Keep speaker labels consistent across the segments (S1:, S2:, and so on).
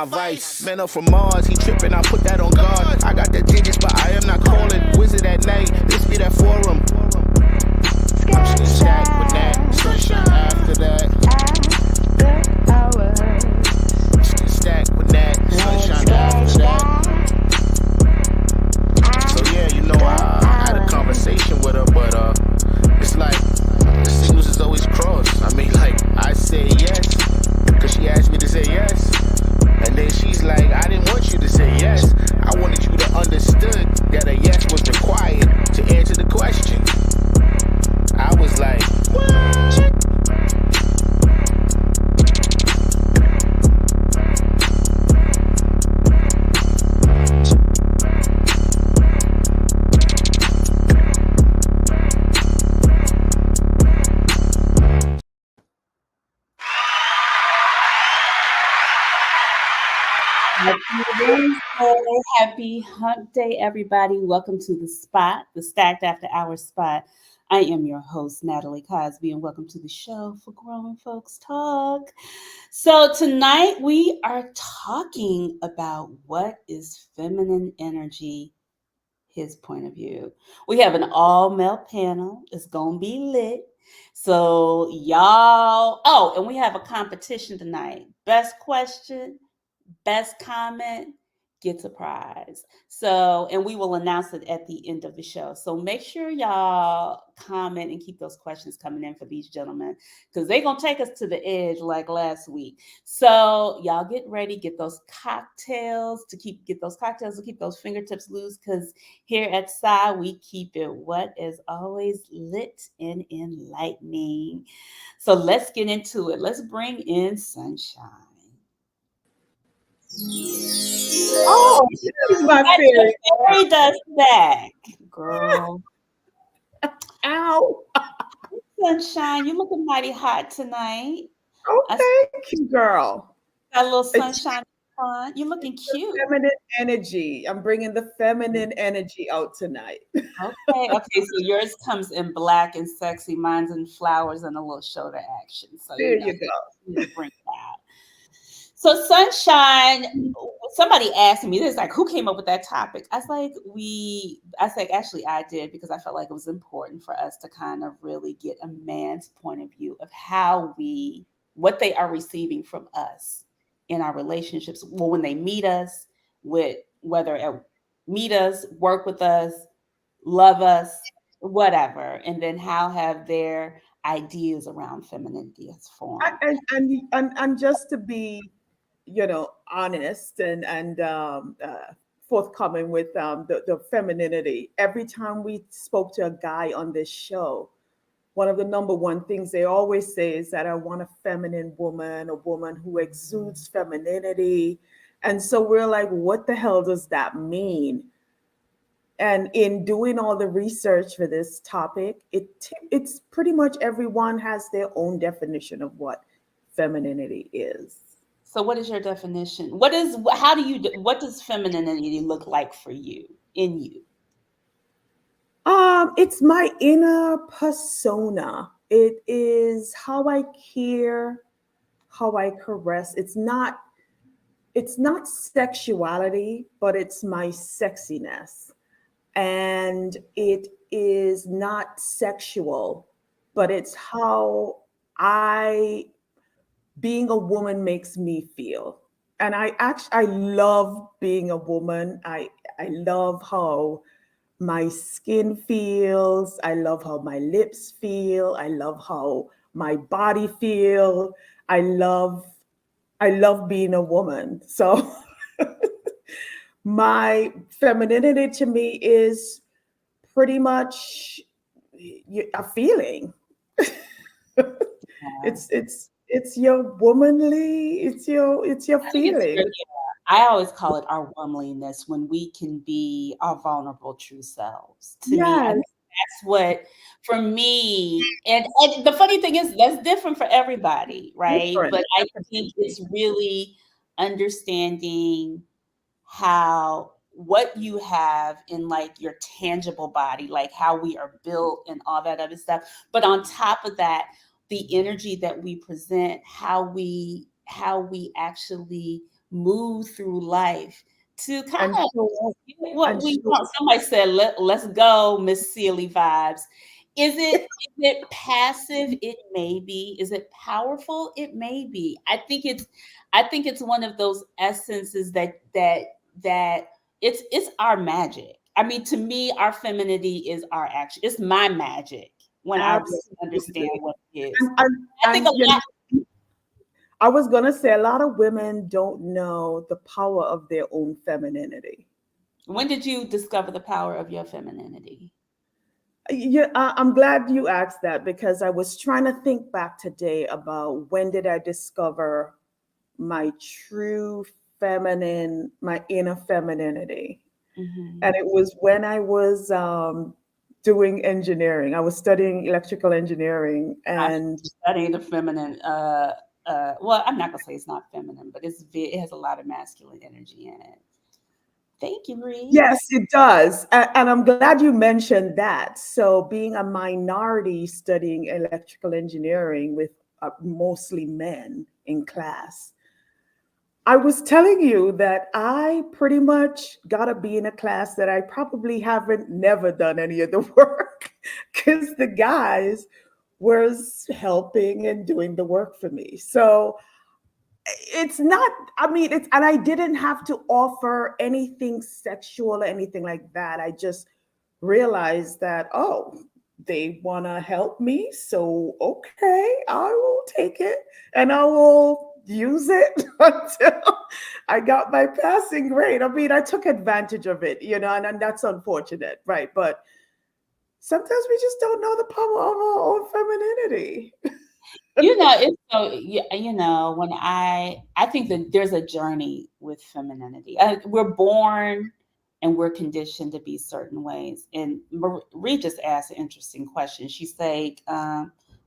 S1: my vice. Man up from Mars, he tripping, I put that on guard. I got the digits, but I am not calling. Wizard at night, this be that forum. I'm just gonna stack with that. Sunshine after that. Just gonna stack with that. Sunshine after that. So yeah, you know, I had a conversation with her, but it's like the signals is always crossed. I mean, like, I say yes, cause she asked me to say yes. And then she's like, I didn't want you to say yes. I wanted you to understood that a yes was required to answer the question. I was like, what?
S2: Happy Hump Day, everybody. Welcome to the spot, the Stacked After Hours spot. I am your host, Natalie Cosby, and welcome to the show for Grown Folks Talk. So tonight we are talking about what is feminine energy, his point of view. We have an all-male panel. It's going to be lit. So y'all, oh, and we have a competition tonight. Best question, best comment gets a prize. So, and we will announce it at the end of the show. So make sure y'all comment and keep those questions coming in for these gentlemen, because they're going to take us to the edge like last week. So y'all get ready, get those cocktails to keep those fingertips loose, because here at Psy, we keep it what is always lit and enlightening. So let's get into it. Let's bring in Sunshine.
S3: Oh, she's my favorite.
S2: Fairy dust back, girl.
S3: Ow.
S2: Sunshine, you looking mighty hot tonight.
S3: Oh, thank you, girl.
S2: Got a little sunshine on. You looking cute.
S3: Feminine energy. I'm bringing the feminine energy out tonight.
S2: Okay. So yours comes in black and sexy. Mine's in flowers and a little shoulder action. So
S3: there you go.
S2: You bring that. So Sunshine, somebody asked me this, like, who came up with that topic? I was like, actually I did, because I felt like it was important for us to kind of really get a man's point of view of what they are receiving from us in our relationships. Well, when they meet us, meet us, work with us, love us, whatever. And then how have their ideas around femininity has formed.
S3: And just to be, honest and forthcoming with the femininity. Every time we spoke to a guy on this show, one of the number one things they always say is that I want a feminine woman, a woman who exudes femininity. And so we're like, what the hell does that mean? And in doing all the research for this topic, it's pretty much everyone has their own definition of what femininity is.
S2: So what is your definition? What does femininity look like for you, in you?
S3: It's my inner persona. It is how I care, how I caress. It's not sexuality, but it's my sexiness. And it is not sexual, but it's how being a woman makes me feel. And I love being a woman. I love how my skin feels. I love how my lips feel. I love how my body feel. I love being a woman. So my femininity to me is pretty much a feeling. It's your womanly, it's your feeling.
S2: I always call it our womanliness, when we can be our vulnerable true selves. To me, that's what, for me, and the funny thing is that's different for everybody, right? But I think it's really understanding what you have in like your tangible body, like how we are built and all that other stuff. But on top of that, the energy that we present, how we actually move through life to kind
S3: And
S2: of
S3: so,
S2: what
S3: and
S2: we
S3: so
S2: want. Somebody said, let's go, Miss Sealy vibes. Is it passive? It may be. Is it powerful? It may be. I think it's one of those essences that it's our magic. I mean, to me, our femininity is our action. It's my magic when I really understand
S3: absolutely.
S2: what it is. I think
S3: And
S2: a lot.
S3: I was gonna say a lot of women don't know the power of their own femininity.
S2: When did you discover the power of your femininity?
S3: Yeah, I'm glad you asked that because I was trying to think back today about when did I discover my true feminine, my inner femininity.
S2: Hmm.
S3: And it was when I was doing engineering. I was studying electrical engineering,
S2: I
S3: and
S2: study the feminine. Well, I'm not gonna say it's not feminine, but it has a lot of masculine energy in it. Thank you, Reed.
S3: yes, it does. And I'm glad you mentioned that. So, being a minority studying electrical engineering with mostly men in class, I was telling you that I pretty much got to be in a class that I probably haven't never done any of the work because the guys was helping and doing the work for me. So it's not, I mean, it's, and I didn't have to offer anything sexual or anything like that. I just realized that, oh, they want to help me. So, okay, I will take it and I will use it until I got my passing grade. I mean, I took advantage of it, and that's unfortunate, right? But sometimes we just don't know the power of our own femininity.
S2: It's so when I think that there's a journey with femininity. We're born and we're conditioned to be certain ways. And Marie just asked an interesting question. She said,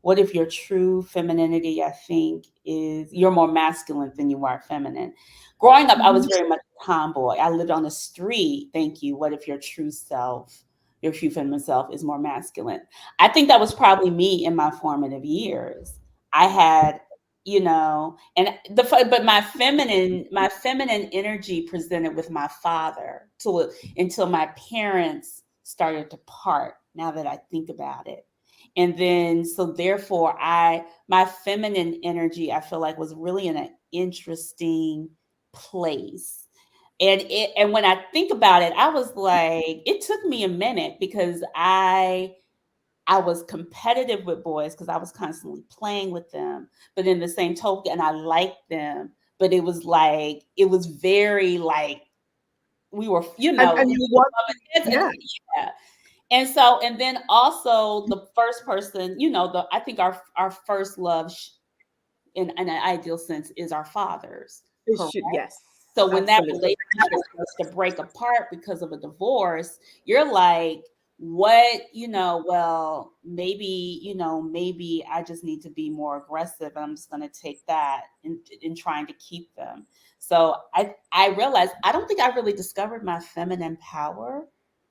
S2: "What if your true femininity? I think is you're more masculine than you are feminine." Growing up, I was
S3: Mhm.
S2: very much a tomboy. I lived on the street. Thank you. What if your true self, your true feminine self, is more masculine? I think that was probably me in my formative years. I had, and but my feminine energy presented with my father until my parents started to part. Now that I think about it, and then so therefore, my feminine energy I feel like was really in an interesting place. And when I think about it, I was like, it took me a minute because I was competitive with boys because I was constantly playing with them. But in the same token, I liked them. But it was very like we were,
S3: And
S2: we
S3: you
S2: were
S3: want,
S2: bumping heads.
S3: yeah.
S2: Yeah. And then also the first person, I think our first love in an ideal sense is our fathers.
S3: It
S2: Correct.
S3: should, yes,
S2: So when that
S3: absolutely.
S2: relationship starts to break apart because of a divorce, you're like, what, well, maybe I just need to be more aggressive. I'm just going to take that in trying to keep them. So I realized I don't think I really discovered my feminine power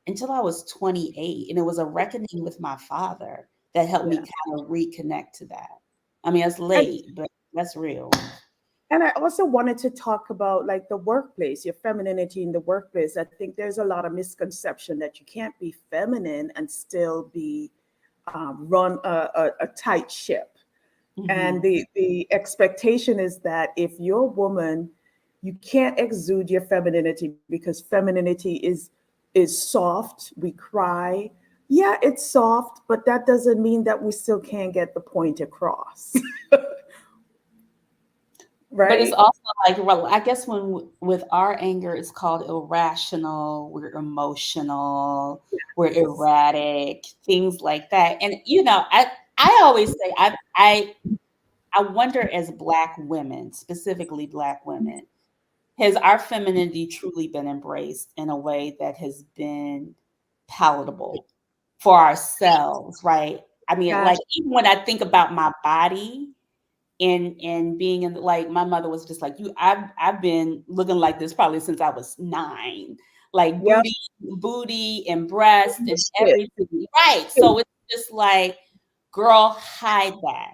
S2: until I was 28. And it was a reckoning with my father that helped me
S3: Yeah.
S2: kind of reconnect to that. I mean, it's
S3: And
S2: late, but that's real.
S3: and I also wanted to talk about like the workplace, your femininity in the workplace. I think there's a lot of misconception that you can't be feminine and still be run a tight ship. And
S2: Mhm.
S3: the expectation is that if you're a woman, you can't exude your femininity because femininity is soft. We cry. Yeah, it's soft, but that doesn't mean that we still can't get the point across.
S2: But it's
S3: Right?
S2: also like, well, I guess with our anger, it's called irrational. We're emotional. We're erratic. Things like that. And I always say, I wonder, as Black women, specifically Black women, has our femininity truly been embraced in a way that has been palatable for ourselves, right? I mean, like,
S3: Gosh,
S2: even when I think about my body and being in, like, my mother was just like, I've been looking like this probably since I was 9, like
S3: yep.
S2: booty and breast and
S3: Shit.
S2: everything, right? So it's just like, girl, hide that,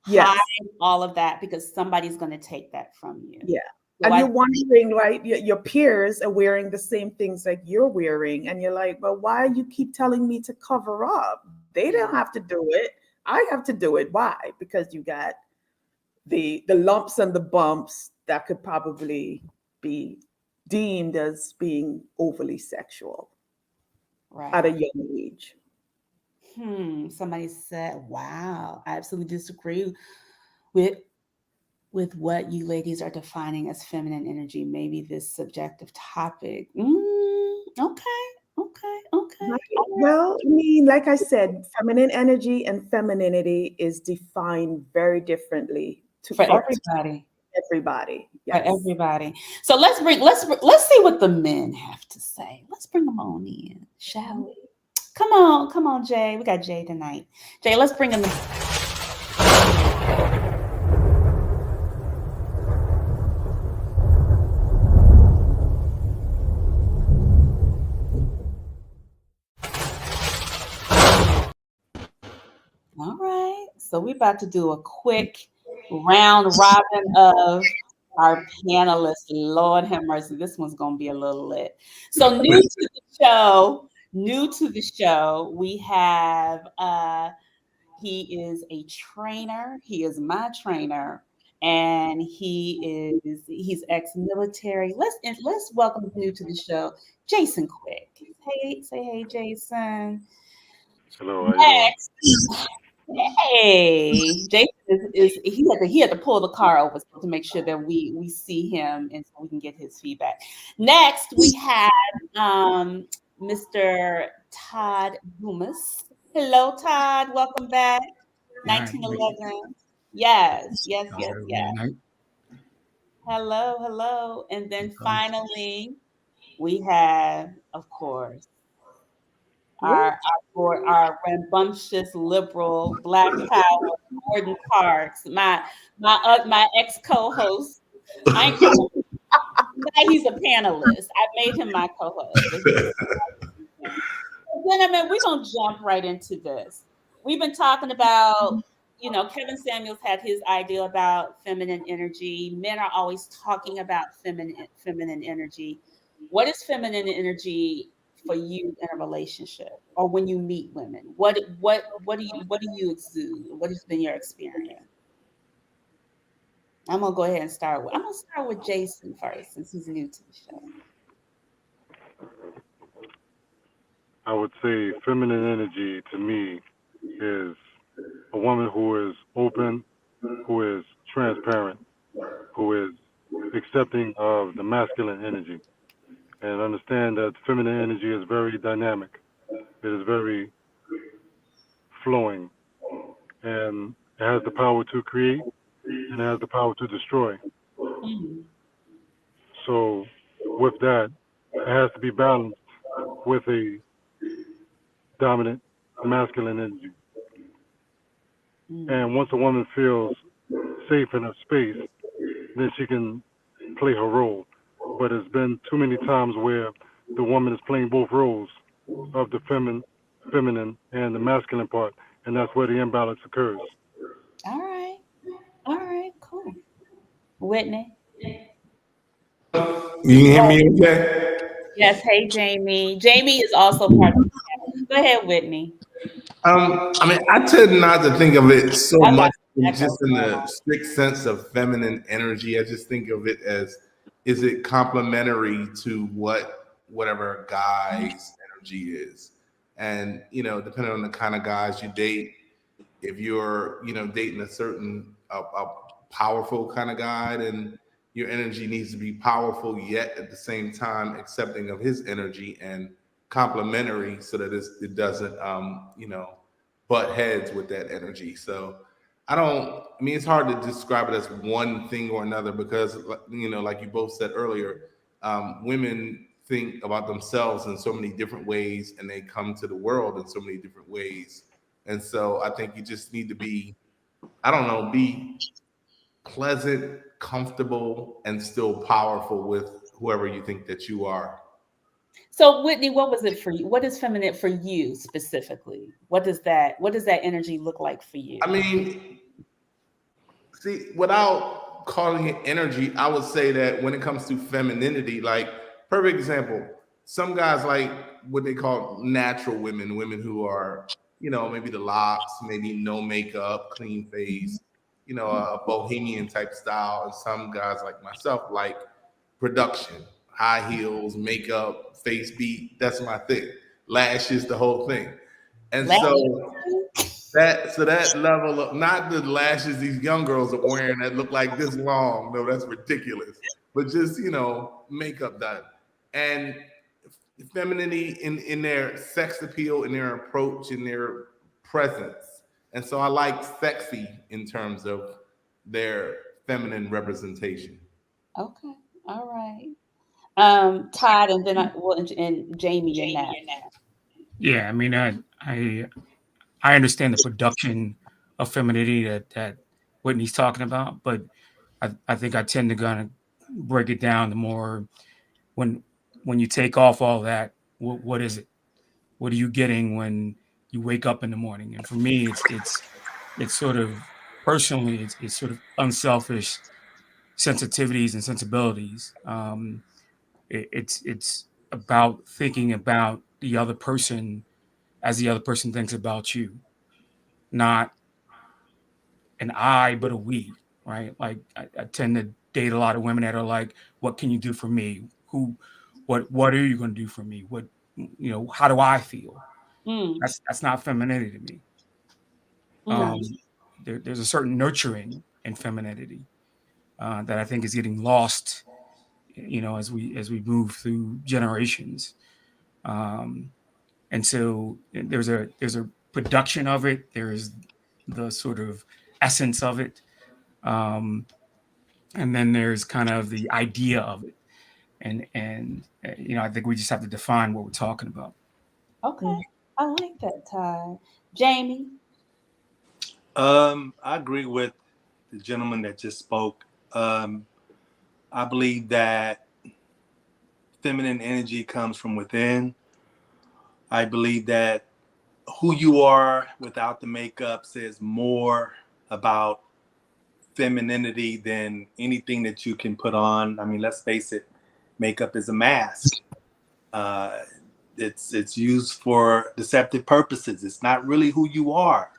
S2: hide
S3: Yes.
S2: all of that, because somebody's going to take that from you.
S3: Yeah. And you're wondering, right? Your peers are wearing the same things like you're wearing, and you're like, "But why you keep telling me to cover up? They don't have to do it. I have to do it. Why? Because you got the lumps and the bumps that could probably be deemed as being overly sexual at a young age."
S2: Somebody said, "Wow, I absolutely disagree with what you ladies are defining as feminine energy. Maybe this subjective topic." Okay.
S3: Right. Well, I mean, like I said, feminine energy and femininity is defined very differently
S2: For everybody.
S3: Everybody.
S2: For
S3: Yes.
S2: everybody. So let's see what the men have to say. Let's bring them on in, shall we? Come on, Jay. We got Jay tonight. Jay, let's bring him in. All right. So we're about to do a quick round robin of our panelists. Lord have mercy. This one's going to be a little lit. So new to the show, we have he is a trainer. He is my trainer, and he's ex-military. Let's welcome new to the show, Jason Quick. Hey, say hey, Jason.
S4: Hello, how you
S2: Next. Hey, Jason he had to pull the car over to make sure that we see him and so we can get his feedback. Next, we have Mr. Todd Dumas. Hello, Todd. Welcome back. 1911. Yes. Hello. And then finally, we have, of course, our rambunctious liberal Black Power Gordon Parks, my ex co-host. I ain't calling him. Now he's a panelist. I made him my co-host. Gentlemen, we're gonna jump right into this. We've been talking about, Kevin Samuels had his idea about feminine energy. Men are always talking about feminine energy. What is feminine energy for you in a relationship or when you meet women? What do you exude? What has been your experience? I'm gonna go ahead and start with Jason first since he's new to the show.
S4: I would say feminine energy to me is a woman who is open, who is transparent, who is accepting of the masculine energy, and understand that feminine energy is very dynamic. It is very flowing, and it has the power to create and it has the power to destroy.
S2: Mm-hmm.
S4: So with that, it has to be balanced with a dominant masculine energy. And once a woman feels safe in her space, then she can play her role. But it's been too many times where the woman is playing both roles of the feminine and the masculine part, and that's where the imbalance occurs.
S2: All right, cool. Whitney.
S5: You can hear me okay?
S2: Yes, hey Jamie. Jamie is also part of the panel. Go ahead, Whitney.
S5: I tend not to think of it so much just in the strict sense of feminine energy. I just think of it as, is it complementary to whatever a guy's energy is? And, depending on the kind of guys you date, if you're, dating a certain a powerful kind of guy, then your energy needs to be powerful, yet at the same time accepting of his energy and complementary, so that it doesn't butt heads with that energy. So it's hard to describe it as one thing or another, because like you both said earlier, women think about themselves in so many different ways, and they come to the world in so many different ways. And so I think you just need to be pleasant, comfortable, and still powerful with whoever you think that you are.
S2: So Whitney, what was it for you? What is feminine for you specifically? What does that energy look like for you?
S5: I mean, see, without calling it energy, I would say that when it comes to femininity, like perfect example, some guys like what they call natural women who are, maybe the locks, maybe no makeup, clean face, a bohemian type style. And some guys like myself like production, high heels, makeup, face beat. That's my thing. Lashes, the whole thing. And so that level of, not the lashes these young girls are wearing that look like this long. No, that's ridiculous. But just, makeup done. And femininity in their sex appeal, in their approach, in their presence. And so I like sexy in terms of their feminine representation.
S2: Okay. All right. Todd, and then and Jamie and that.
S6: Yeah, I mean, I understand the production of femininity that Whitney's talking about, but I think I tend to kind of break it down to more when you take off all that, what is it? What are you getting when you wake up in the morning? And for me, it's sort of personally, it's sort of unselfish sensitivities and sensibilities. It's about thinking about the other person as the other person thinks about you, not an I, but a we, right? Like I tend to date a lot of women that are like, what can you do for me? What are you going to do for me? How do I feel?
S2: Mm.
S6: That's not femininity to me.
S2: No.
S6: There's a certain nurturing in femininity that I think is getting lost, as we move through generations. And so there's a production of it. There's the sort of essence of it. And then there's kind of the idea of it. And I think we just have to define what we're talking about.
S2: Okay. I like that, Todd. Jamie?
S7: I agree with the gentleman that just spoke. I believe that feminine energy comes from within. I believe that who you are without the makeup says more about femininity than anything that you can put on. I mean, let's face it, makeup is a mask. It's used for deceptive purposes. It's not really who you are.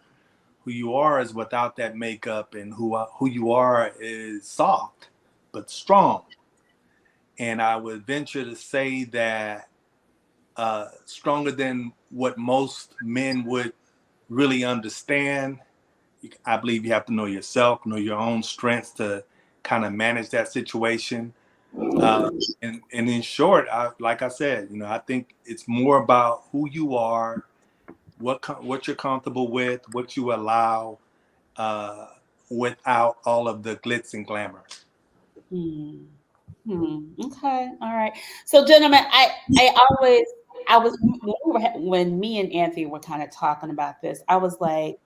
S7: Who you are is without that makeup, and who you are is soft but strong. And I would venture to say that stronger than what most men would really understand. I believe you have to know yourself, know your own strengths to kind of manage that situation. And in short, like I said, I think it's more about who you are, what you're comfortable with, what you allow, without all of the glitz and glamour.
S2: Okay. All right. So, gentlemen, when me and Anthony were kind of talking about this, I was like,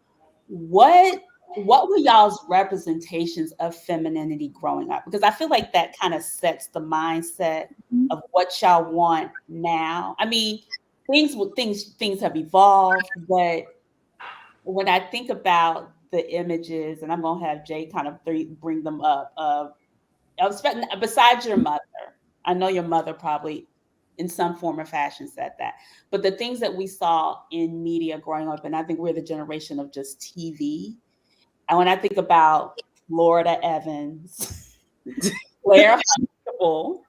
S2: what were y'all's representations of femininity growing up? Because I feel like that kind of sets the mindset of what y'all want now. I mean, things have evolved, but when I think about the images, and I'm gonna have Jay kind of bring them up. Besides your mother, I know your mother probably in some form or fashion said that, but the things that we saw in media growing up, and I think we're the generation of just TV. And when I think about Florida Evans, Claire Huxtable,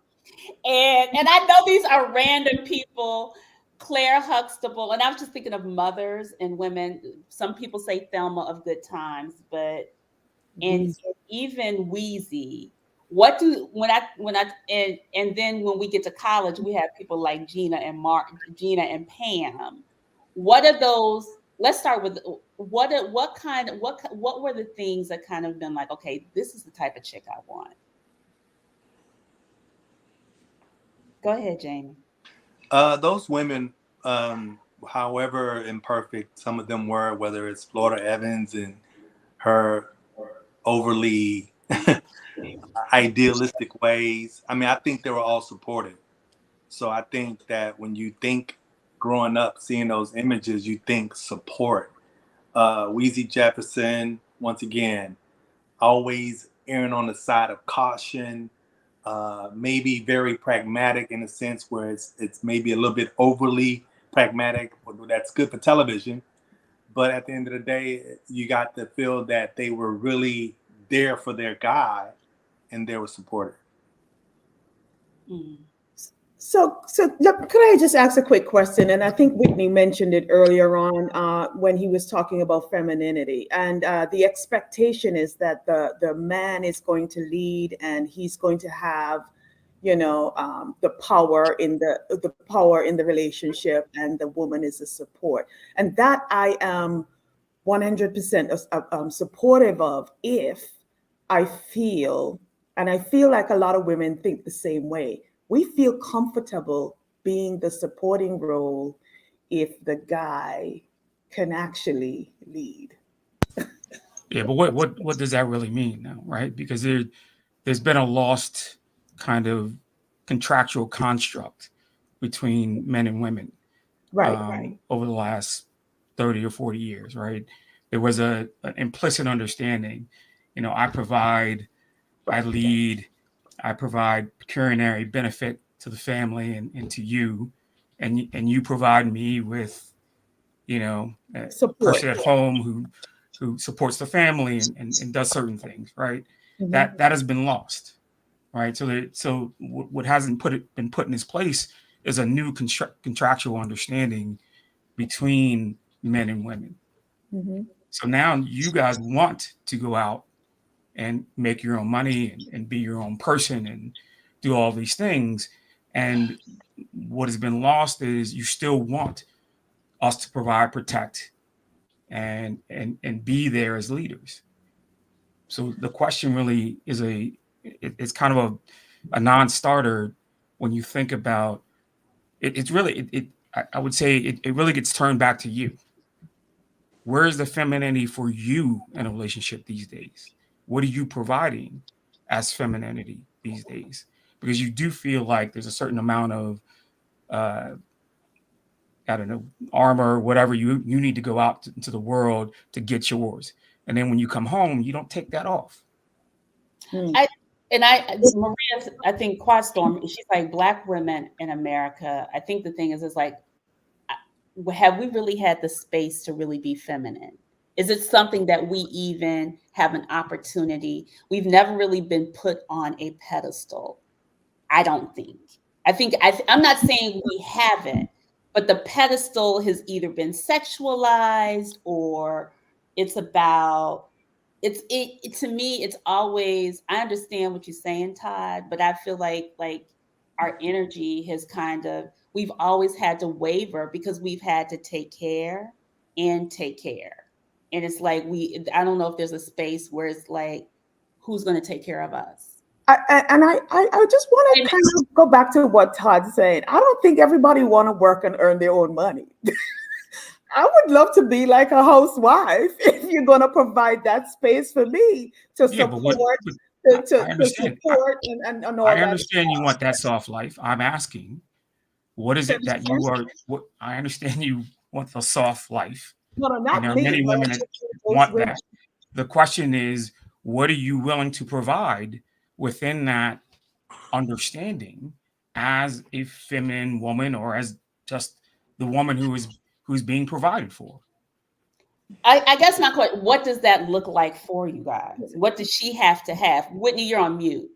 S2: and I know these are random people, Claire Huxtable, and I was just thinking of mothers and women. Some people say Thelma of Good Times, but and even Wheezy. What do when I and then when we get to college, we have people like Gina and Pam. What are those? Let's start with what were the things that kind of been like, okay, this is the type of chick I want. Go ahead, Jamie.
S7: Those women, however imperfect some of them were, whether it's Florida Evans and her overly idealistic ways, I mean, I think they were all supportive. So I think that when you think growing up, seeing those images, you think support. Weezy Jefferson, once again, always erring on the side of caution, maybe very pragmatic in a sense where it's maybe a little bit overly pragmatic. That's good for television. But at the end of the day, you got to feel that they were really there for their guy and they were supportive.
S2: Mm.
S3: So look, could I just ask a quick question? And I think Whitney mentioned it earlier on when he was talking about femininity. And the expectation is that the man is going to lead and he's going to have, the power in the relationship, and the woman is a support. And that I am 100% supportive of, if I feel, and I feel like a lot of women think the same way. We feel comfortable being the supporting role if the guy can actually lead.
S6: Yeah, but what does that really mean now, right? Because there's been a lost kind of contractual construct between men and women
S3: Right.
S6: over the last 30 or 40 years, right? There was an implicit understanding, I provide, I lead, I provide pecuniary benefit to the family and to you, and you provide me with, a
S3: Support.
S6: person at home who supports the family and does certain things, right?
S3: Mhm.
S6: That has been lost, right? So what hasn't been put in its place is a new contractual understanding between men and women.
S3: Mhm.
S6: So now you guys want to go out and make your own money and be your own person and do all these things. And what has been lost is you still want us to provide, protect, and be there as leaders. So the question really is it's kind of a non-starter when you think about it. It's really I would say it really gets turned back to you. Where is the femininity for you in a relationship these days? What are you providing as femininity these days? Because you do feel like there's a certain amount of I don't know, armor, whatever you need to go out into the world to get yours. And then when you come home, you don't take that off.
S3: Mm.
S2: Maria, I think Quad Storm, she's like, Black women in America. I think the thing is like, have we really had the space to really be feminine? Is it something that we even have an opportunity? We've never really been put on a pedestal. I don't think. I'm not saying we haven't, but the pedestal has either been sexualized, or it's about to me, it's always, I understand what you're saying, Todd, but I feel like our energy has we've always had to waver because we've had to take care and take care. And it's like I don't know if there's a space where it's like, who's going to take care of us?
S3: I just want to kind of go back to what Todd said. I don't think everybody want to work and earn their own money. I would love to be like a housewife if you're going to provide that space for me to support, to support and all that.
S6: I understand you want that soft life. I'm asking, what is it that you are? What I understand you want the soft life.
S3: No,
S6: and
S3: not
S6: there are
S3: me.
S6: many women that want that. The question is, what are you willing to provide within that understanding as a feminine woman, or as just the woman who's being provided for?
S2: I guess my question, what does that look like for you guys? What does she have to have? Whitney, you're on mute.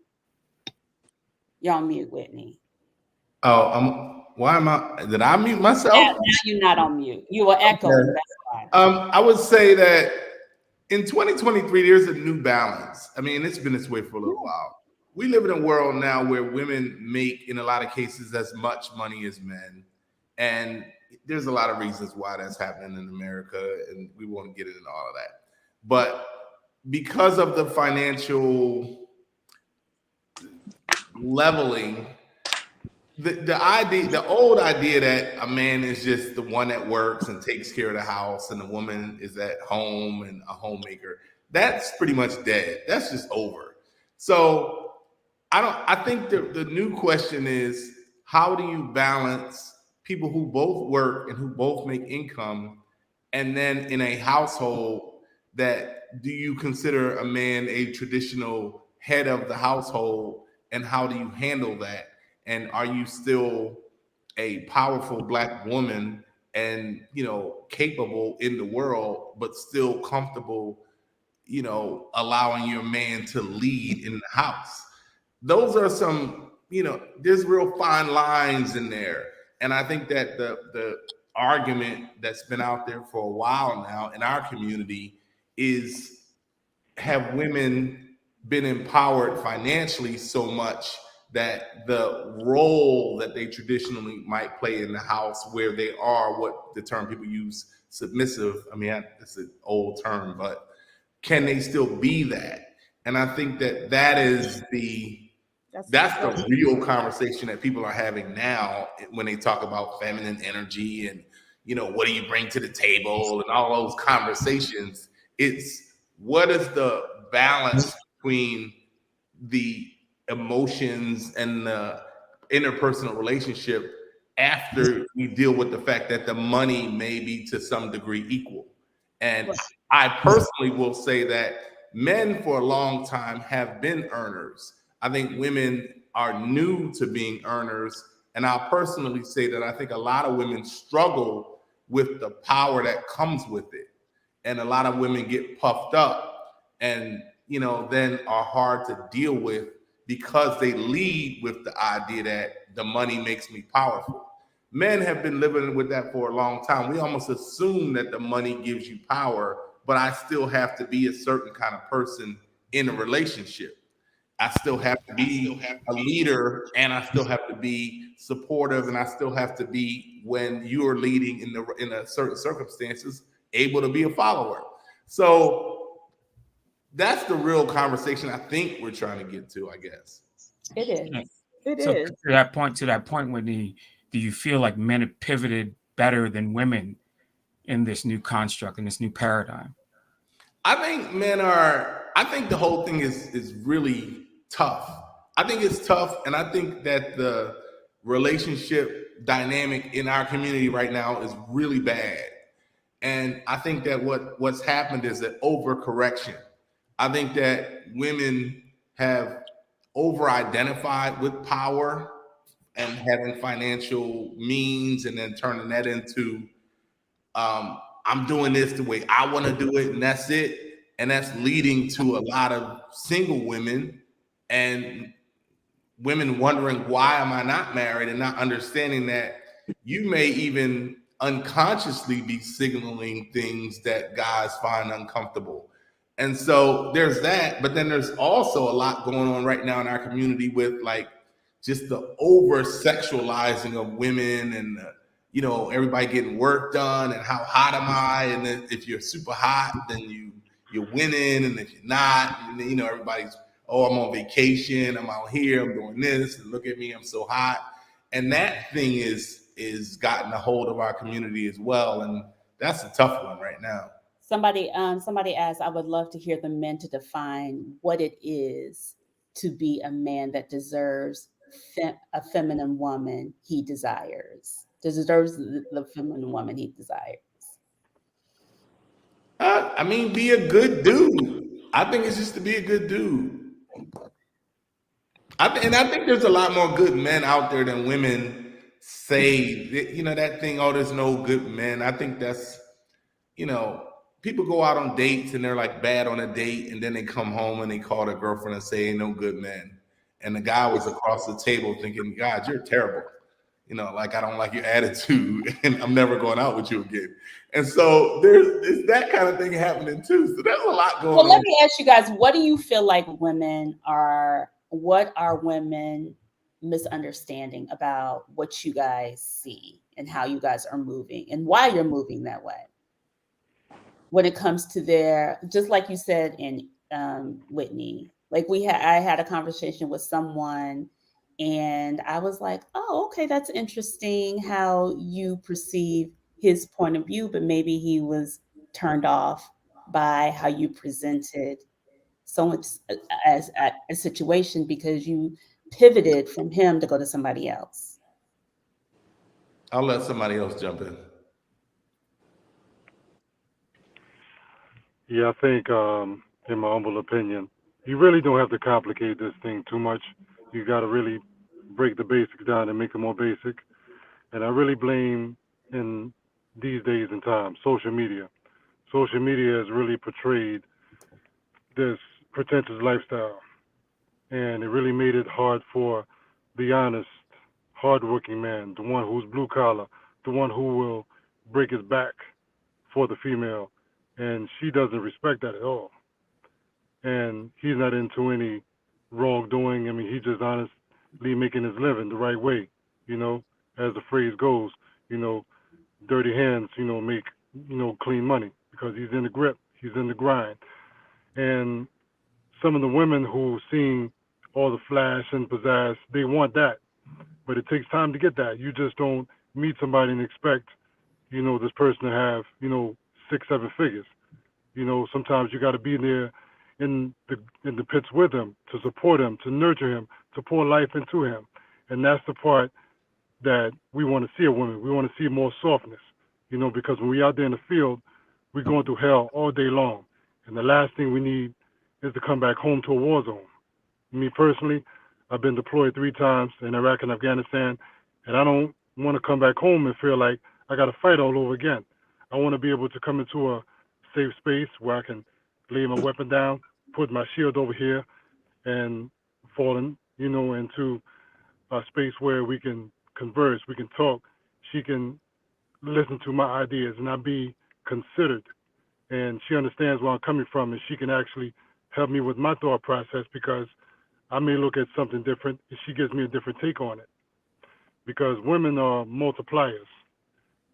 S2: You're on mute, Whitney.
S5: Oh, why am I? Did I mute myself?
S2: Now you're not on mute. You were echoing.
S5: Okay.
S2: That's why.
S5: I would say that in 2023, there's a new balance. I mean, it's been this way for a little while. We live in a world now where women make, in a lot of cases, as much money as men. And there's a lot of reasons why that's happening in America, and we won't get into all of that. But because of the financial leveling, the old idea that a man is just the one that works and takes care of the house and the woman is at home and a homemaker, that's pretty much dead. That's just over. So I think the new question is, how do you balance people who both work and who both make income, and then in a household that do you consider a man a traditional head of the household, and how do you handle that? And are you still a powerful Black woman and, capable in the world, but still comfortable, allowing your man to lead in the house? Those are some, there's real fine lines in there. And I think that the argument that's been out there for a while now in our community is, have women been empowered financially so much that the role that they traditionally might play in the house, where they are what the term people use, submissive. I mean, it's an old term, but can they still be that? And I think that is that's the real conversation that people are having now when they talk about feminine energy and, what do you bring to the table and all those conversations. It's, what is the balance between the emotions and the interpersonal relationship after we deal with the fact that the money may be to some degree equal? And I personally will say that men for a long time have been earners. I think women are new to being earners. And I'll personally say that I think a lot of women struggle with the power that comes with it. And a lot of women get puffed up and, then are hard to deal with because they lead with the idea that the money makes me powerful. Men have been living with that for a long time. We almost assume that the money gives you power, but I still have to be a certain kind of person in a relationship. I still have to be a leader, and I still have to be supportive, and I still have to be, when you are leading in a certain circumstances, able to be a follower. So that's the real conversation I think we're trying to get to, I guess.
S2: It is. It
S6: so
S2: is.
S6: To that point, Whitney, do you feel like men have pivoted better than women in this new construct, in this new paradigm?
S5: I think the whole thing is really tough. I think it's tough, and I think that the relationship dynamic in our community right now is really bad. And I think that what's happened is an overcorrection. I think that women have over-identified with power and having financial means, and then turning that into, I'm doing this the way I want to do it, and that's it. And that's leading to a lot of single women and women wondering, why am I not married? And not understanding that you may even unconsciously be signaling things that guys find uncomfortable. And so there's that. But then there's also a lot going on right now in our community with like just the over sexualizing of women, and everybody getting work done, and how hot am I? And then if you're super hot, then you're winning, and if you're not, everybody's, oh, I'm on vacation, I'm out here, I'm doing this, and look at me, I'm so hot. And that thing is gotten a hold of our community as well, and that's a tough one right now.
S2: Somebody asked, I would love to hear the men to define what it is to be a man that deserves a feminine woman he desires. Deserves the feminine woman he desires.
S5: Be a good dude. I think it's just to be a good dude. I think there's a lot more good men out there than women say. That thing, oh, there's no good men. I think that's, people go out on dates and they're like bad on a date, and then they come home and they call their girlfriend and say, ain't no good men. And the guy was across the table thinking, God, you're terrible. Like, I don't like your attitude, and I'm never going out with you again. And so there's that kind of thing happening too. So there's a lot going on.
S2: Well, let me ask you guys, what do you feel like what are women misunderstanding about what you guys see and how you guys are moving and why you're moving that way? When it comes to just like you said in Whitney, like I had a conversation with someone, and I was like, oh, okay, that's interesting how you perceive his point of view, but maybe he was turned off by how you presented so much as a situation because you pivoted from him to go to somebody else.
S5: I'll let somebody else jump in.
S4: Yeah, I think, in my humble opinion, you really don't have to complicate this thing too much. You got to really break the basics down and make them more basic. And I really blame, in these days and times, social media. Social media has really portrayed this pretentious lifestyle, and it really made it hard for the honest, hardworking man, the one who's blue collar, the one who will break his back for the female, and she doesn't respect that at all. And he's not into any wrongdoing. I mean, he's just honestly making his living the right way, you know, as the phrase goes, you know, dirty hands, make, clean money because he's in the grip, he's in the grind. And some of the women who seeing all the flash and pizzazz, they want that, but it takes time to get that. You just don't meet somebody and expect, this person to have, 6, 7 figures. Sometimes you got to be there in the pits with him to support him, to nurture him, to pour life into him, and that's the part that we want to see a woman. We want to see more softness, because when we out there in the field, we're going through hell all day long, and the last thing we need is to come back home to a war zone. Me personally, I've been deployed 3 times in Iraq and Afghanistan, and I don't want to come back home and feel like I got to fight all over again. I want to be able to come into a safe space where I can lay my weapon down, put my shield over here, and fall into a space where we can converse, we can talk. She can listen to my ideas and I be considered. And she understands where I'm coming from, and she can actually help me with my thought process because I may look at something different and she gives me a different take on it. Because women are multipliers.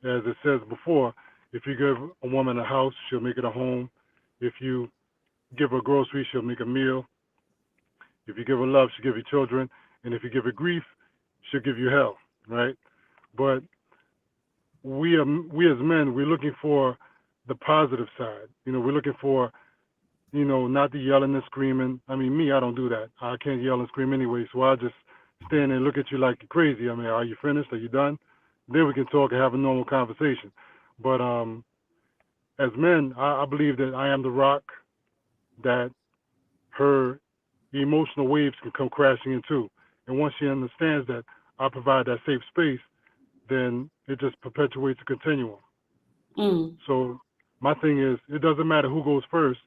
S4: As it says before, if you give a woman a house, she'll make it a home. If you give her groceries, she'll make a meal. If you give her love, she'll give you children. And if you give her grief, she'll give you hell, right? But we as men, we're looking for the positive side. We're looking for, not the yelling and screaming. I mean, me, I don't do that. I can't yell and scream anyway, so I just stand there and look at you like you're crazy. I mean, are you finished? Are you done? Then we can talk and have a normal conversation. But as men, I believe that I am the rock that her emotional waves can come crashing into. And once she understands that I provide that safe space, then it just perpetuates a continuum. So my thing is, it doesn't matter who goes first,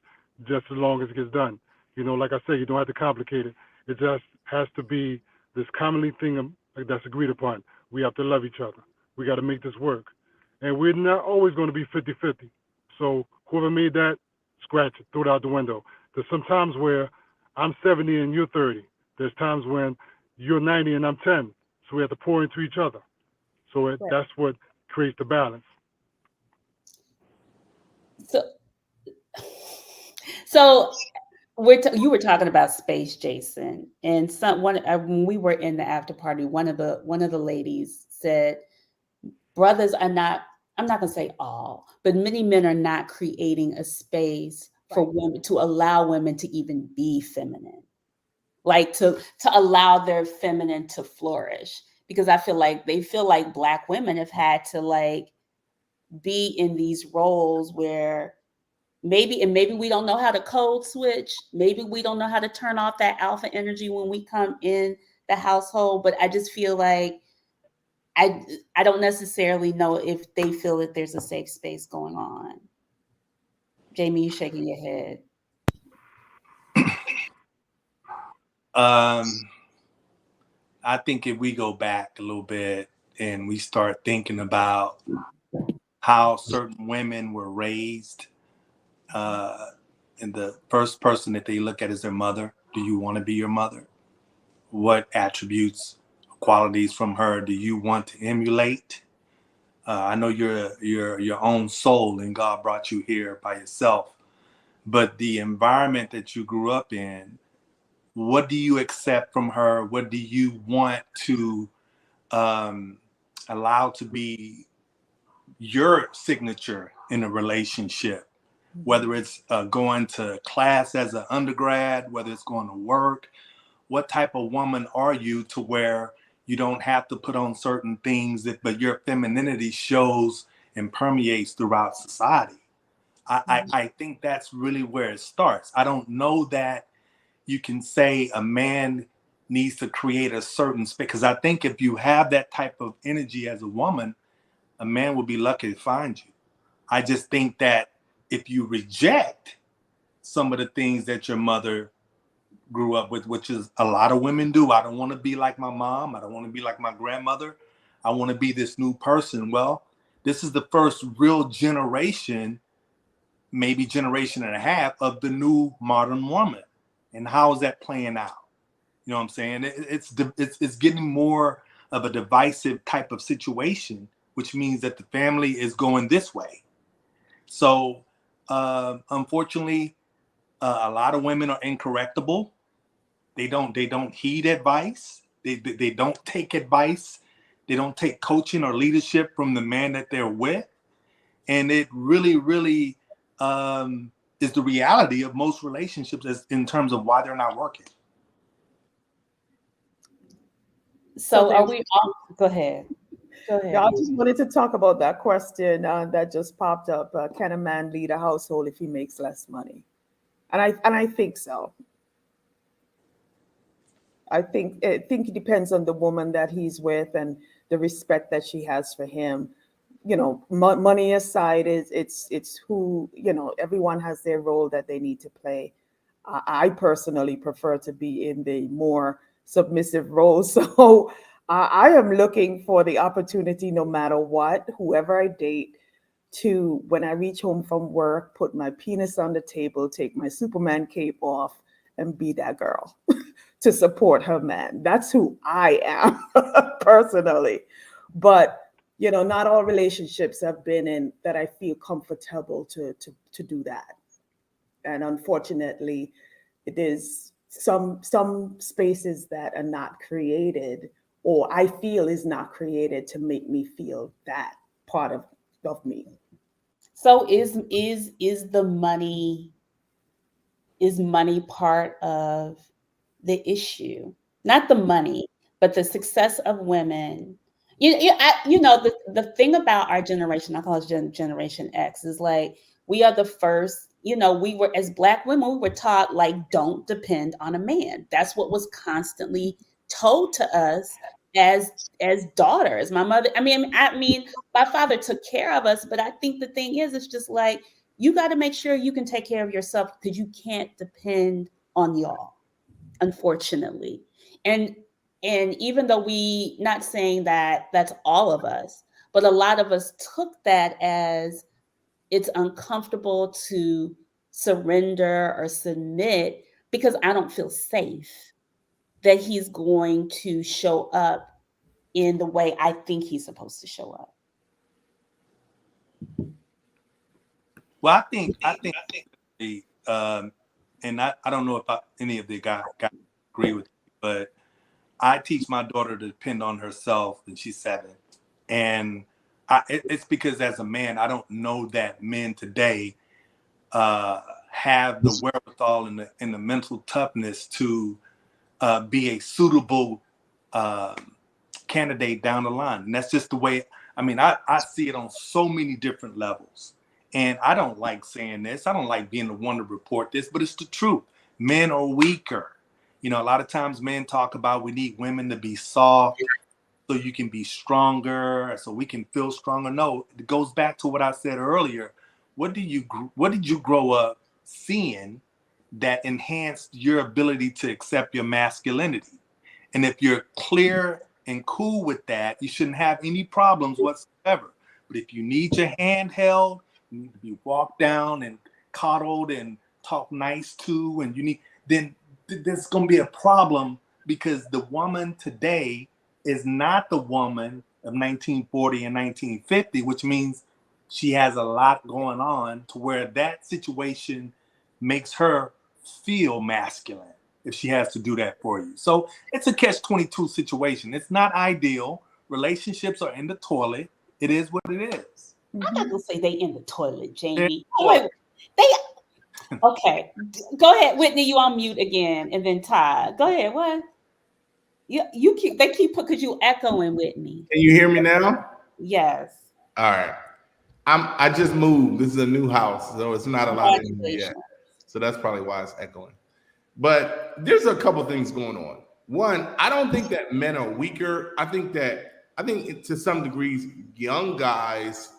S4: just as long as it gets done. Like I say, you don't have to complicate it. It just has to be this commonly thing that's agreed upon. We have to love each other. We got to make this work. And we're not always going to be 50-50. So whoever made that, scratch it, throw it out the window. There's some times where I'm 70 and you're 30. There's times when you're 90 and I'm 10. So we have to pour into each other. So that's what creates the balance.
S2: So you were talking about space, Jason, and when we were in the after party, one of the ladies said, brothers are not. I'm not going to say all, but many men are not creating a space for women to allow women to even be feminine, like to allow their feminine to flourish. Because I feel like Black women have had to be in these roles where maybe we don't know how to code switch. Maybe we don't know how to turn off that alpha energy when we come in the household. But I just feel like I don't necessarily know if they feel that there's a safe space going on. Jamie, you shaking your head.
S7: I think if we go back a little bit and we start thinking about how certain women were raised, and the first person that they look at is their mother. Do you want to be your mother? What attributes, qualities from her do you want to emulate? I know you're your own soul and God brought you here by yourself, but the environment that you grew up in, what do you accept from her? What do you want to allow to be your signature in a relationship? Whether it's going to class as an undergrad, whether it's going to work, what type of woman are you to where you don't have to put on certain things but your femininity shows and permeates throughout society? I think that's really where it starts. I don't know that you can say a man needs to create a certain space, because I think if you have that type of energy as a woman, a man will be lucky to find you. I just think that if you reject some of the things that your mother grew up with, which is a lot of women do. I don't want to be like my mom. I don't want to be like my grandmother. I want to be this new person. Well, this is the first real generation, maybe generation and a half, of the new modern woman. And how is that playing out? You know what I'm saying? It's getting more of a divisive type of situation, which means that the family is going this way. So unfortunately, a lot of women are incorrectable. They don't heed advice. They don't take advice. They don't take coaching or leadership from the man that they're with. And it really, really is the reality of most relationships in terms of why they're not working.
S2: So are we all, go ahead.
S3: Yeah, I just wanted to talk about that question that just popped up. Can a man lead a household if he makes less money? And I think so. I think it depends on the woman that he's with and the respect that she has for him. You know, money aside, it's who, you know, everyone has their role that they need to play. I personally prefer to be in the more submissive role. So I am looking for the opportunity, no matter what, whoever I date, to, when I reach home from work, put my penis on the table, take my Superman cape off, and be that girl to support her man. That's who I am personally. But, you know, not all relationships have been in that I feel comfortable to do that. And unfortunately, it is some spaces that are not created, or I feel is not created, to make me feel that part of me.
S2: So is the money, is money part of the issue? Not the money, but the success of women. You know, the thing about our generation, I call it Generation X, is like, we are the first, you know, we were, as Black women, we were taught, like, don't depend on a man. That's what was constantly told to us as daughters. My mother, I mean, my father took care of us, but I think the thing is, it's just like, you got to make sure you can take care of yourself, because you can't depend on y'all, unfortunately. And even though, we not saying that that's all of us, but a lot of us took that as, it's uncomfortable to surrender or submit because I don't feel safe that he's going to show up in the way I think he's supposed to show up.
S7: Well, I think the and I don't know if any of the guys agree with me, but I teach my daughter to depend on herself, and she's 7. And it's because, as a man, I don't know that men today have the wherewithal and the mental toughness to be a suitable candidate down the line. And that's just the way, I mean, I see it on so many different levels. And I don't like saying this. I don't like being the one to report this, but it's the truth. Men are weaker. You know, a lot of times men talk about, we need women to be soft so you can be stronger, so we can feel stronger. No, it goes back to what I said earlier. What did you grow up seeing that enhanced your ability to accept your masculinity? And if you're clear and cool with that, you shouldn't have any problems whatsoever. But if you need your hand held, you need to be walked down and coddled and talked nice to, and then there's going to be a problem, because the woman today is not the woman of 1940 and 1950, which means she has a lot going on to where that situation makes her feel masculine if she has to do that for you. So it's a catch-22 situation. It's not ideal. Relationships are in the toilet. It is what it is.
S2: I'm not gonna say they in the toilet, Jamie. Oh, wait, okay. Go ahead, Whitney. You on mute again, and then Todd. Go ahead. What? You keep because you echoing, Whitney.
S5: Can you hear me now?
S2: Yes.
S5: All right. I just moved. This is a new house, so it's not a lot in here yet. So that's probably why it's echoing. But there's a couple things going on. One, I don't think that men are weaker. I think to some degrees, young guys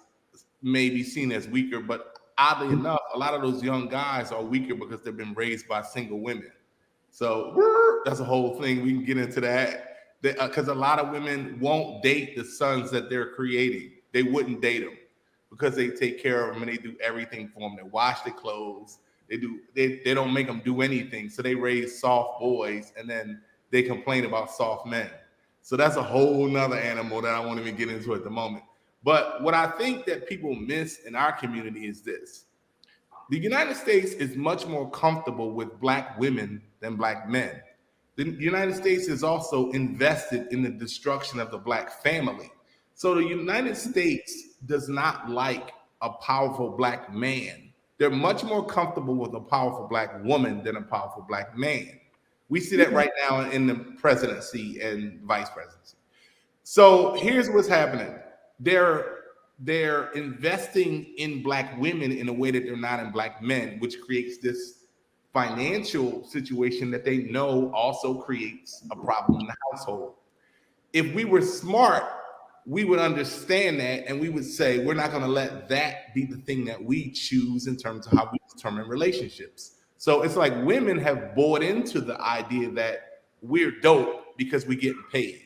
S5: may be seen as weaker, but oddly enough, a lot of those young guys are weaker because they've been raised by single women. So that's a whole thing. We can get into that. Because a lot of women won't date the sons that they're creating. They wouldn't date them because they take care of them and they do everything for them. They wash their clothes. They don't make them do anything. So they raise soft boys and then they complain about soft men. So that's a whole nother animal that I won't even get into at the moment. But what I think that people miss in our community is this. The United States is much more comfortable with Black women than Black men. The United States is also invested in the destruction of the Black family. So the United States does not like a powerful Black man. They're much more comfortable with a powerful Black woman than a powerful Black man. We see that right now in the presidency and vice presidency. So here's what's happening. They're investing in Black women in a way that they're not in Black men, which creates this financial situation that they know also creates a problem in the household. If we were smart, we would understand that and we would say, we're not going to let that be the thing that we choose in terms of how we determine relationships. So it's like women have bought into the idea that we're dope because we get paid.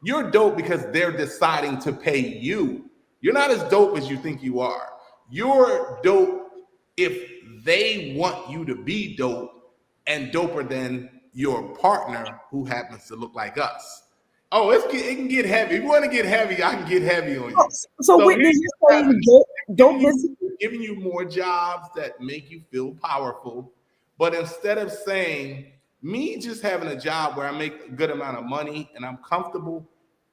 S5: You're dope because they're deciding to pay you. You're not as dope as you think you are. You're dope if they want you to be dope and doper than your partner who happens to look like us. Oh, it can get heavy. If you want to get heavy, I can get heavy on you.
S3: So Whitney, you're saying
S5: giving you more jobs that make you feel powerful. But instead of saying, me just having a job where I make a good amount of money and I'm comfortable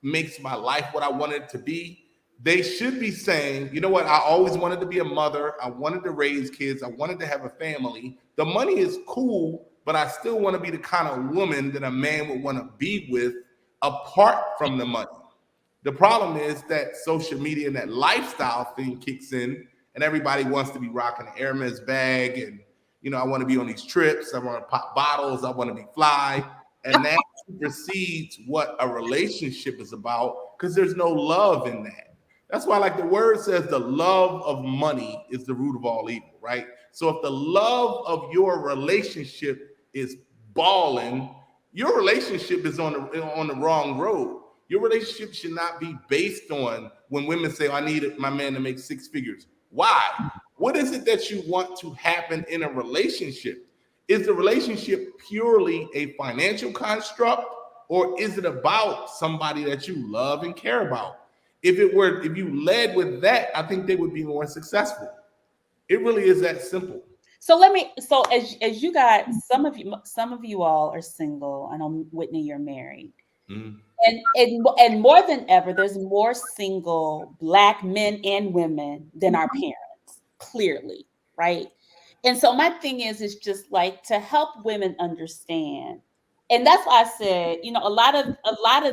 S5: makes my life what I want it to be, they should be saying, you know what, I always wanted to be a mother. I wanted to raise kids. I wanted to have a family. The money is cool, but I still want to be the kind of woman that a man would want to be with apart from the money. The problem is that social media and that lifestyle thing kicks in and everybody wants to be rocking an Hermes bag and, you know, I want to be on these trips. I want to pop bottles. I want to be fly. And that supersedes what a relationship is about because there's no love in that. That's why, like the word says, the love of money is the root of all evil, right? So if the love of your relationship is balling, your relationship is on the wrong road. Your relationship should not be based on when women say, I need my man to make six figures. Why? What is it that you want to happen in a relationship? Is the relationship purely a financial construct, or is it about somebody that you love and care about? If you led with that, I think they would be more successful. It really is that simple.
S2: So as you guys, some of you all are single. I know, Whitney, you're married. Mm-hmm. And more than ever, there's more single Black men and women than our parents, clearly, right? And so my thing is just like to help women understand. And that's why I said, you know, a lot of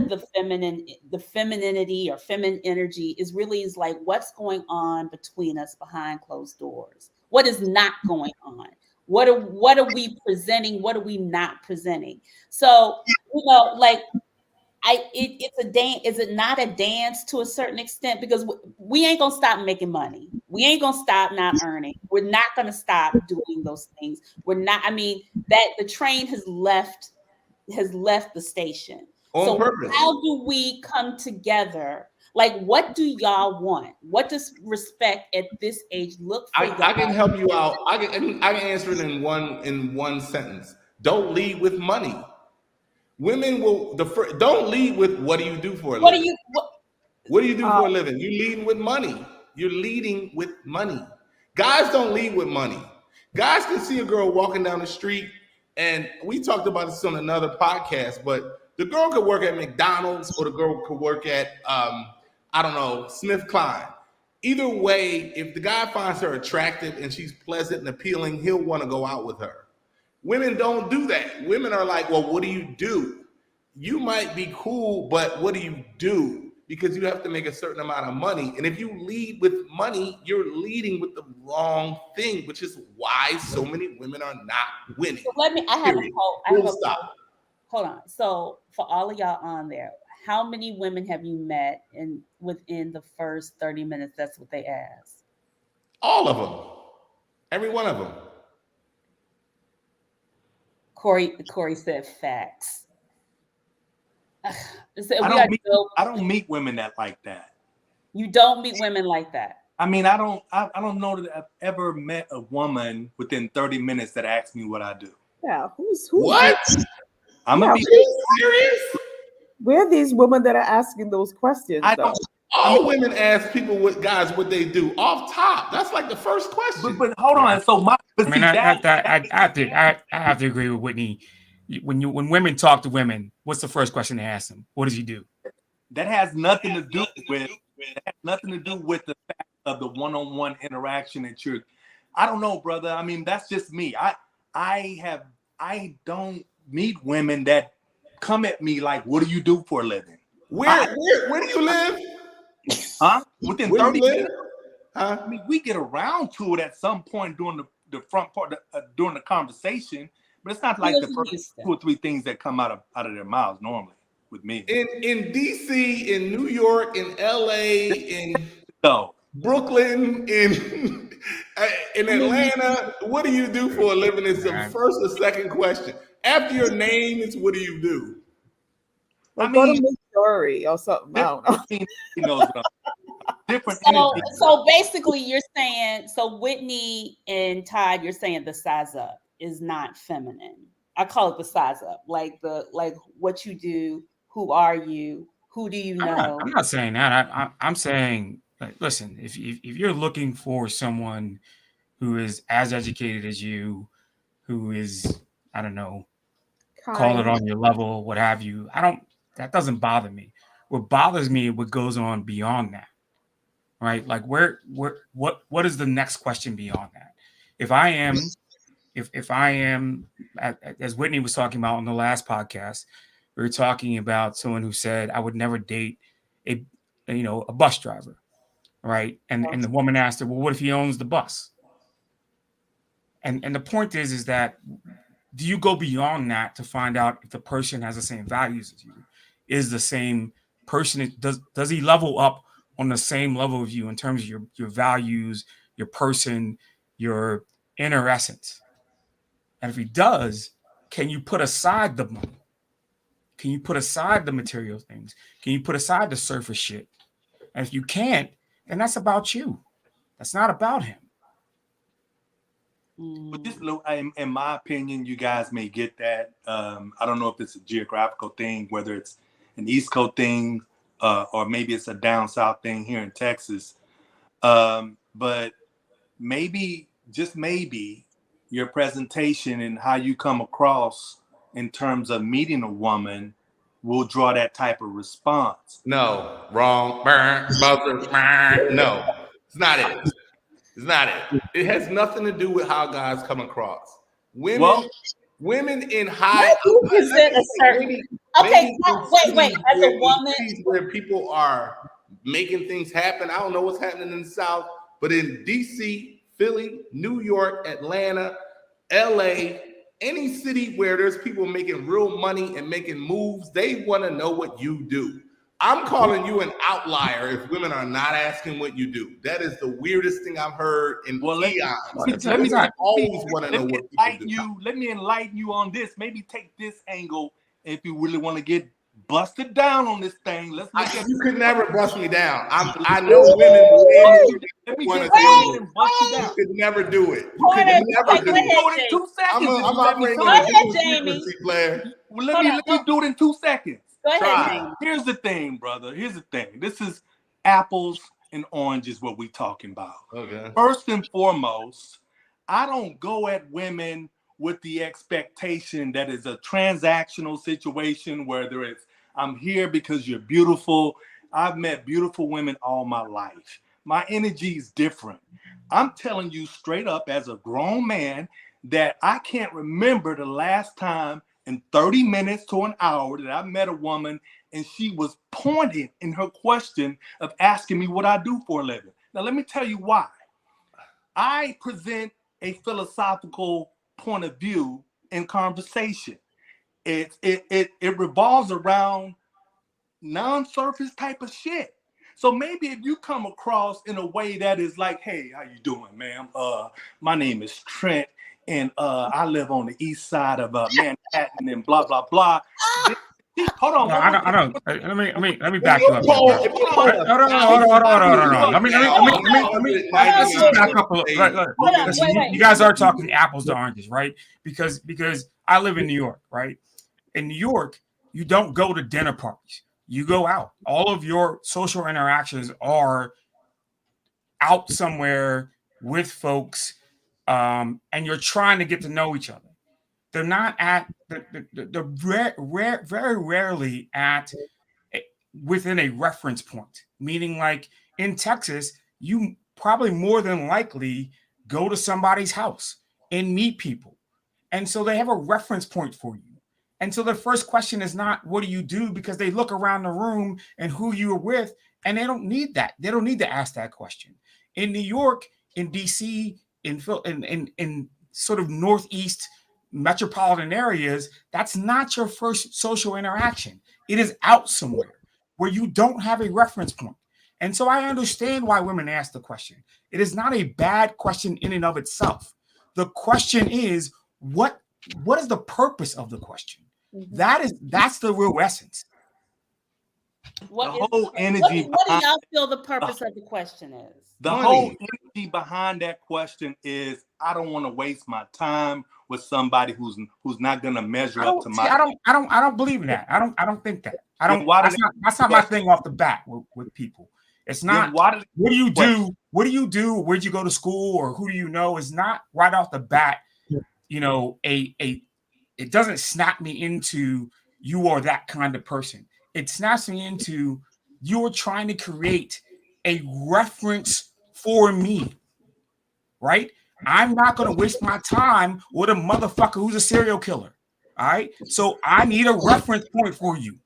S2: the femininity or feminine energy is like what's going on between us behind closed doors. What is not going on? What are we presenting? What are we not presenting? So, you know, like it's a dance. Is it not a dance to a certain extent? Because we ain't gonna stop making money. We ain't gonna stop not earning. We're not gonna stop doing those things. We're not. I mean, that the train has left the station.
S5: On purpose.
S2: How do we come together? Like, what do y'all want? What does respect at this age look for?
S5: I can help you out. I can answer it in one sentence. Don't lead with money. Women will don't lead with what do you do for a living? What do you do for a living? You're leading with money. You're leading with money. Guys don't lead with money. Guys can see a girl walking down the street, and we talked about this on another podcast, but the girl could work at McDonald's or the girl could work at Smith Klein. Either way, if the guy finds her attractive and she's pleasant and appealing, he'll want to go out with her. Women don't do that. Women are like, well, what do you do? You might be cool, but what do you do? because you have to make a certain amount of money. And if you lead with money, you're leading with the wrong thing, which is why so many women are not winning.
S2: So I have a poll. Hold on. So for all of y'all on there, how many women have you met within the first 30 minutes? That's what they asked.
S5: All of them. Every one of them.
S2: Corey said facts. So
S7: I don't meet women that like that.
S2: You don't meet women like that.
S7: I mean, I don't know that I've ever met a woman within 30 minutes that asks me what I do.
S3: Yeah, who's
S5: what?
S7: I'm
S5: gonna be serious.
S3: Where are these women that are asking those questions?
S5: All women ask people what they do off top. That's like the first question.
S7: But hold on. So
S6: I have to agree with Whitney. When women talk to women, what's the first question they ask them? What does he do?
S7: That has nothing to do with the fact of the one-on-one interaction that you're. I don't know, brother. I mean, that's just me. I don't meet women that come at me like, "What do you do for a living?"
S5: Where do you live?
S7: Huh? Within 30 minutes?
S5: Huh?
S7: I mean, we get around to it at some point during the front part during the conversation, but it's not like the first 2 or 3 things that come out of their mouths normally with me.
S5: In DC, in New York, in LA, in Brooklyn, in Atlanta, what do you do for a living? Is the first or second question. After your name, it's what do you do?
S3: Well, I mean, go to Missouri or something. I don't know.
S7: He knows what different.
S2: So basically, you're saying, so Whitney and Todd, you're saying the size up is not feminine. I call it the size up, like what you do, who are you, who do you know?
S6: I'm not saying that. I'm saying, listen, if you're looking for someone who is as educated as you, who is, I don't know, call it on your level, what have you, that doesn't bother me. What bothers me, what goes on beyond that, right? Like what is the next question beyond that? If I am, as Whitney was talking about on the last podcast, we were talking about someone who said, I would never date a bus driver, right? And the woman asked her, well, what if he owns the bus? And the point is that, do you go beyond that to find out if the person has the same values as you? Is the same person, does he level up on the same level of you in terms of your values, your person, your inner essence? And if he does, can you put aside the money? Can you put aside the material things? Can you put aside the surface shit? And if you can't, then that's about you. That's not about him.
S7: But this, in my opinion, you guys may get that. I don't know if it's a geographical thing, whether it's an East Coast thing, or maybe it's a down south thing here in Texas. But maybe, just maybe, your presentation and how you come across in terms of meeting a woman will draw that type of response.
S5: No, wrong. No, it's not it. It's not it. It has nothing to do with how guys come across. Women in high.
S2: Present a certain. Okay, wait. As a woman,
S5: where people are making things happen. I don't know what's happening in the South, but in DC, Philly, New York, Atlanta, LA, any city where there's people making real money and making moves, they want to know what you do. I'm calling you an outlier if women are not asking what you do. That is the weirdest thing I've heard in eons. Let me always want to know what people do.
S7: Let me enlighten you on this. Maybe take this angle if you really want to get busted down on this thing. Let's look at
S5: you could never bust me down. I know women.
S7: Let me just bust you down.
S5: You could never do it. You could never do it.
S7: In 2 seconds.
S5: I'm operating
S2: Go ahead, Jamie.
S7: Well, let me do it in 2 seconds.
S2: Go ahead, Jamie.
S7: Here's the thing, brother. Here's the thing. This is apples and oranges, what we talking about.
S5: Okay.
S7: First and foremost, I don't go at women with the expectation that it's a transactional situation, whether it's I'm here because you're beautiful. I've met beautiful women all my life. My energy is different. I'm telling you straight up as a grown man that I can't remember the last time in 30 minutes to an hour that I met a woman and she was pointed in her question of asking me what I do for a living. Now, let me tell you why. I present a philosophical point of view in conversation. It revolves around non-surface type of shit. So maybe if you come across in a way that is like, hey, how you doing, ma'am? My name is Trent, and I live on the east side of Manhattan, and blah blah blah. Hold on.
S6: No, I don't. Let me back you up. Hold on. Let me back up a little. You guys are talking apples to oranges, right? Because I live in New York, right? In New York, you don't go to dinner parties. You go out. All of your social interactions are out somewhere with folks, and you're trying to get to know each other. They're not at very rarely at within a reference point. Meaning, like in Texas, you probably more than likely go to somebody's house and meet people, and so they have a reference point for you. And so the first question is not what do you do, because they look around the room and who you're with, and they don't need that. They don't need to ask that question. In New York, in DC, in sort of Northeast metropolitan areas, that's not your first social interaction. It is out somewhere where you don't have a reference point. And so I understand why women ask the question. It is not a bad question in and of itself. The question is, what is the purpose of the question? That's the real essence.
S2: What do y'all feel the purpose of the question is?
S7: The whole energy behind that question is, I don't want to waste my time with somebody who's not going to measure up to my.
S6: I don't believe in that. I don't think that. I don't. That's not my thing off the bat with people. It's not. What do you do? What do you do? Where'd you go to school, or who do you know? Is not right off the bat. It doesn't snap me into you are that kind of person. It snaps me into you're trying to create a reference for me, right? I'm not going to waste my time with a motherfucker who's a serial killer, all right? So I need a reference point for you.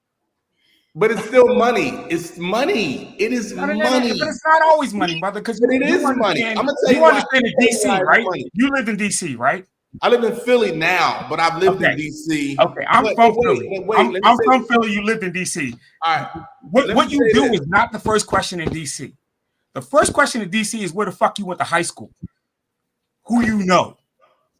S5: But it's still money. It's money. It is money.
S6: But it's not always money, brother, because
S5: it is money. I'm going to tell you
S6: why. You understand in DC, right? You lived in DC, right?
S5: I live in Philly now, but I've lived in DC.
S6: Okay, I'm from Philly. I'm from Philly. You lived in DC.
S5: All right.
S6: What you do is not the first question in DC. The first question in DC is where the fuck you went to high school. Who you know,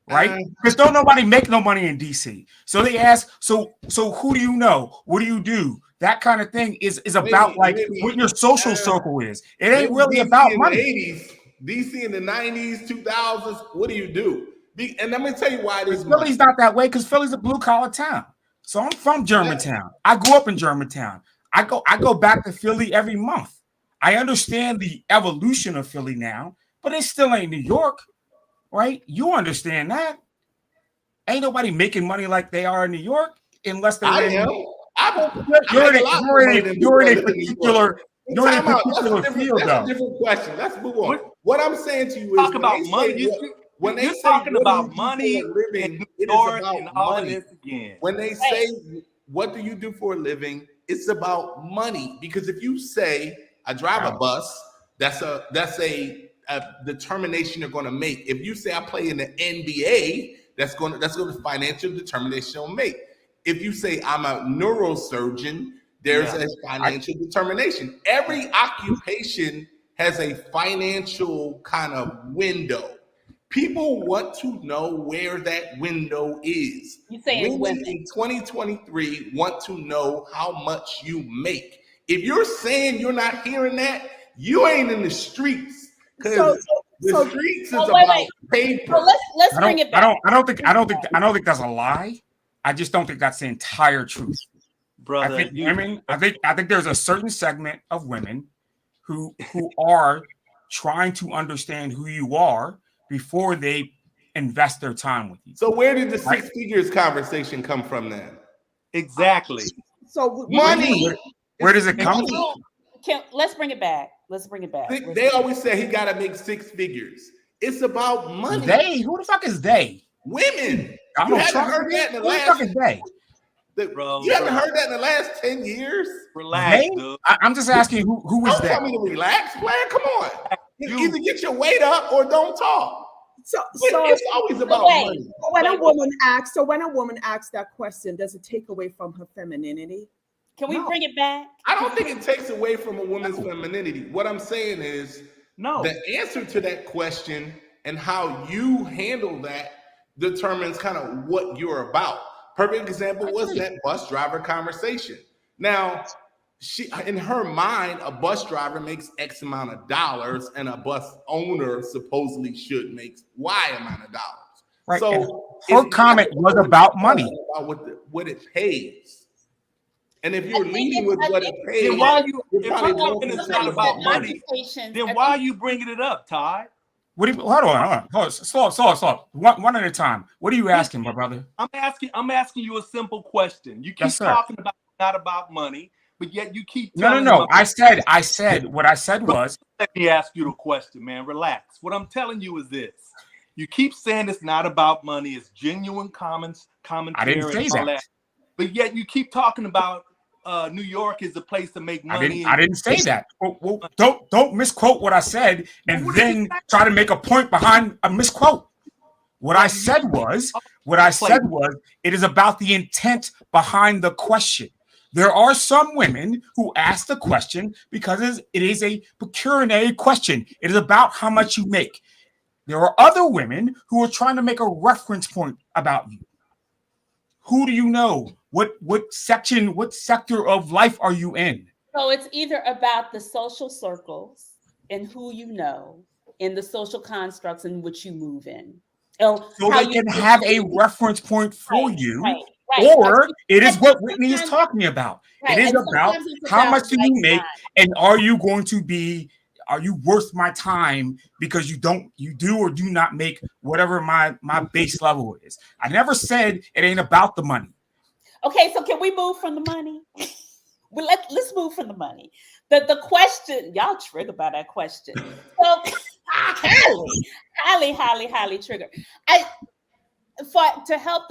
S6: right? Because don't nobody make no money in DC. So they ask, so who do you know? What do you do? That kind of thing is about what your social circle is. It ain't really about money.
S5: DC in the 90s, 2000s. What do you do? And let me tell you why this.
S6: Philly's not that way, because Philly's a blue collar town. So I'm from Germantown. I grew up in Germantown. I go back to Philly every month. I understand the evolution of Philly now, but it still ain't New York, right? You understand that? Ain't nobody making money like they are in New York unless they're you're in a particular field.
S5: That's a different question. Let's move on. What I'm saying to you is,
S7: talk about money. When they're talking about money,
S5: it is about money. When they say, what do you do for a living? It's about money. Because if you say, I drive a bus, that's a determination you're going to make. If you say I play in the NBA, that's going to financial determination you'll make. If you say I'm a neurosurgeon, there's a financial determination. Every occupation has a financial kind of window. People want to know where that window is.
S2: You saying
S5: women in 2023 want to know how much you make. If you're saying you're not hearing that, you ain't in the streets. Because the streets is about paper.
S2: So let's bring it back.
S6: I don't think that's a lie. I just don't think that's the entire truth,
S7: brother.
S6: I think there's a certain segment of women who are trying to understand who you are before they invest their time with you.
S5: So where did the six figures conversation come from then?
S7: Exactly.
S3: So
S5: money.
S6: Where does it come from?
S2: Let's bring it back.
S5: They always say he got to make six figures. It's about money.
S6: They? Who the fuck is they?
S5: Women.
S6: You haven't heard that in the last. Who the fuck is they?
S5: You haven't heard that in the last 10 years?
S7: Relax, dude.
S6: I'm just asking who is
S5: Don't
S6: that?
S5: tell me to relax, player. Come on. Either get your weight up or don't talk.
S3: So
S5: it's always about money.
S3: When a woman asks that question, does it take away from her femininity?
S2: Can we bring it back?
S5: I don't think it takes away from a woman's femininity. What I'm saying is, the answer to that question and how you handle that determines kind of what you're about. Perfect example was that bus driver conversation. Now, she, in her mind, a bus driver makes X amount of dollars, and a bus owner supposedly should make Y amount of dollars.
S6: Right.
S5: So
S6: her comment was about money,
S5: about what it pays. And if you're leading with what it pays,
S7: then why it's not about money, then why are you bringing it up, Todd?
S6: What do you, hold on. Slow. One at a time. What are you asking, my brother?
S7: I'm asking you a simple question. You keep talking about not about money, but yet you keep
S6: No. I said what I said was.
S7: Let me ask you the question, man. Relax. What I'm telling you is this. You keep saying it's not about money, it's genuine commentary.
S6: I didn't say that.
S7: But yet you keep talking about New York is a place to make money.
S6: I didn't say that. Well, don't misquote what I said and then try to make a point behind a misquote. What I said was, it is about the intent behind the question. There are some women who ask the question because it is a pecuniary question. It is about how much you make. There are other women who are trying to make a reference point about you. Who do you know? What sector of life are you in?
S2: So it's either about the social circles and who you know, in the social constructs in which you move in.
S6: So they can have a reference point for you, or it is what Whitney is talking about. It is about how much do you make, and are you worth my time because you do or do not make whatever my base level is. I never said it ain't about the money.
S2: Okay, so can we move from the money? Well, let's move from the money. The question, y'all triggered by that question. So highly triggered. To help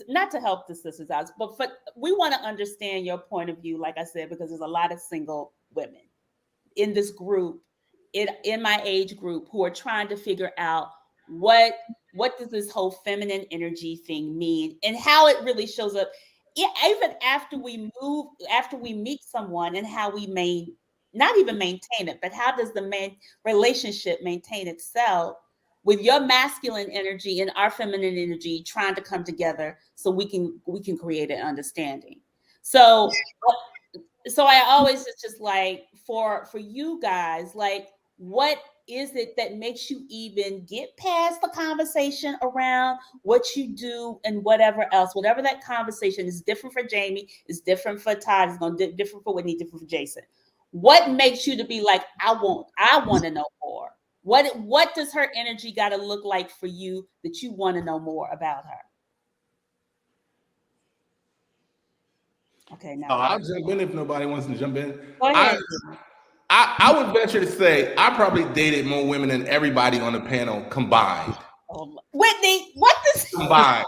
S2: not to help the sisters out, but we want to understand your point of view, like I said, because there's a lot of single women in this group, in my age group, who are trying to figure out what does this whole feminine energy thing mean and how it really shows up. Even after we meet someone, and how we not even maintain it, but how does the relationship maintain itself with your masculine energy and our feminine energy trying to come together so we can create an understanding. So I always just like for you guys, like, what is it that makes you even get past the conversation around what you do and whatever that conversation is different for Jamie, is different for Todd, is going to be different for Whitney, different for Jason. What makes you to be like, I want to know more? What does her energy got to look like for you that you want to know more about her? Okay, now
S5: I'll jump in if nobody wants to jump in.
S2: Go ahead.
S5: I would venture to say I probably dated more women than everybody on the panel combined.
S2: Whitney, what does
S5: combined?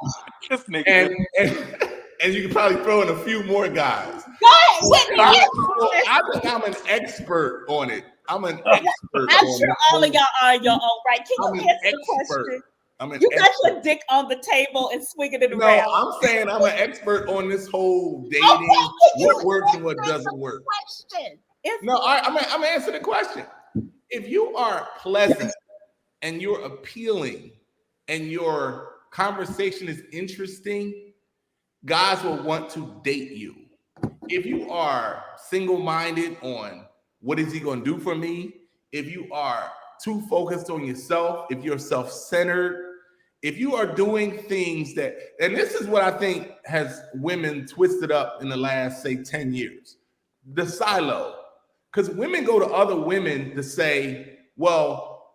S5: and you can probably throw in a few more guys.
S2: Go ahead, Whitney.
S5: I think I'm an expert on it. I'm an expert.
S2: I'm sure all of y'all are in your own right. Can you answer the question? You got your dick on the table and swinging it around.
S5: No, I'm saying I'm an expert on this whole dating, what works and what doesn't work. I'm gonna answer the question. If you are pleasant and you're appealing and your conversation is interesting, guys will want to date you. If you are single-minded on what is he going to do for me, if you are too focused on yourself, if you're self-centered, if you are doing things that, and this is what I think has women twisted up in the last, say, 10 years, the silo. Because women go to other women to say, well,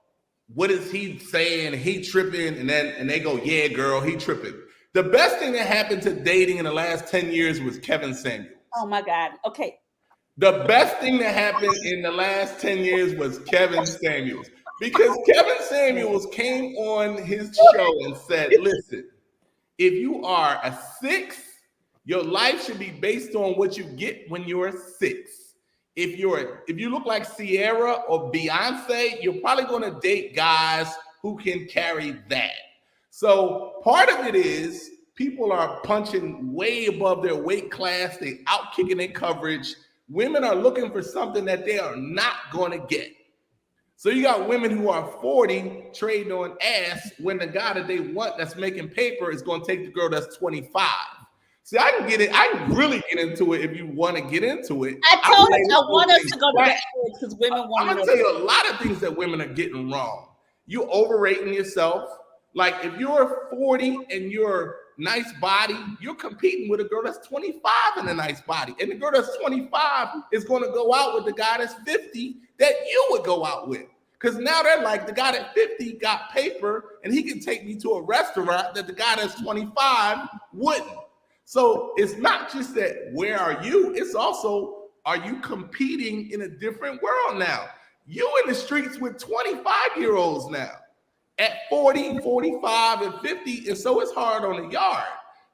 S5: what is he saying? He tripping, and they go, yeah, girl, he tripping. The best thing that happened to dating in the last 10 years was Kevin Samuels.
S2: Oh my God. Okay.
S5: The best thing that happened in the last 10 years was Kevin Samuels. Because Kevin Samuels came on his show and said, listen, if you are a 6 Your life should be based on what you get when you're 6. If you look like Sierra or Beyonce, you're probably going to date guys who can carry that. So part of it is people are punching way above their weight class. They out kicking their coverage. Women are looking for something that they are not going to get. So you got women who are 40 trading on ass when the guy that they want that's making paper is going to take the girl that's 25. See, I can get it. I can really get into it if you want to get into it.
S2: I want us to go to the edge because women want to.
S5: I'm going to tell you a lot of things that women are getting wrong. You overrating yourself. Like if you're 40 and you're nice body, you're competing with a girl that's 25 and a nice body. And the girl that's 25 is going to go out with the guy that's 50 that you would go out with. Because now they're like, the guy at 50 got paper and he can take me to a restaurant that the guy that's 25 wouldn't. So it's not just that, where are you? It's also, are you competing in a different world now? You in the streets with 25-year-olds now. At 40, 45, and 50, and so it's hard on the yard.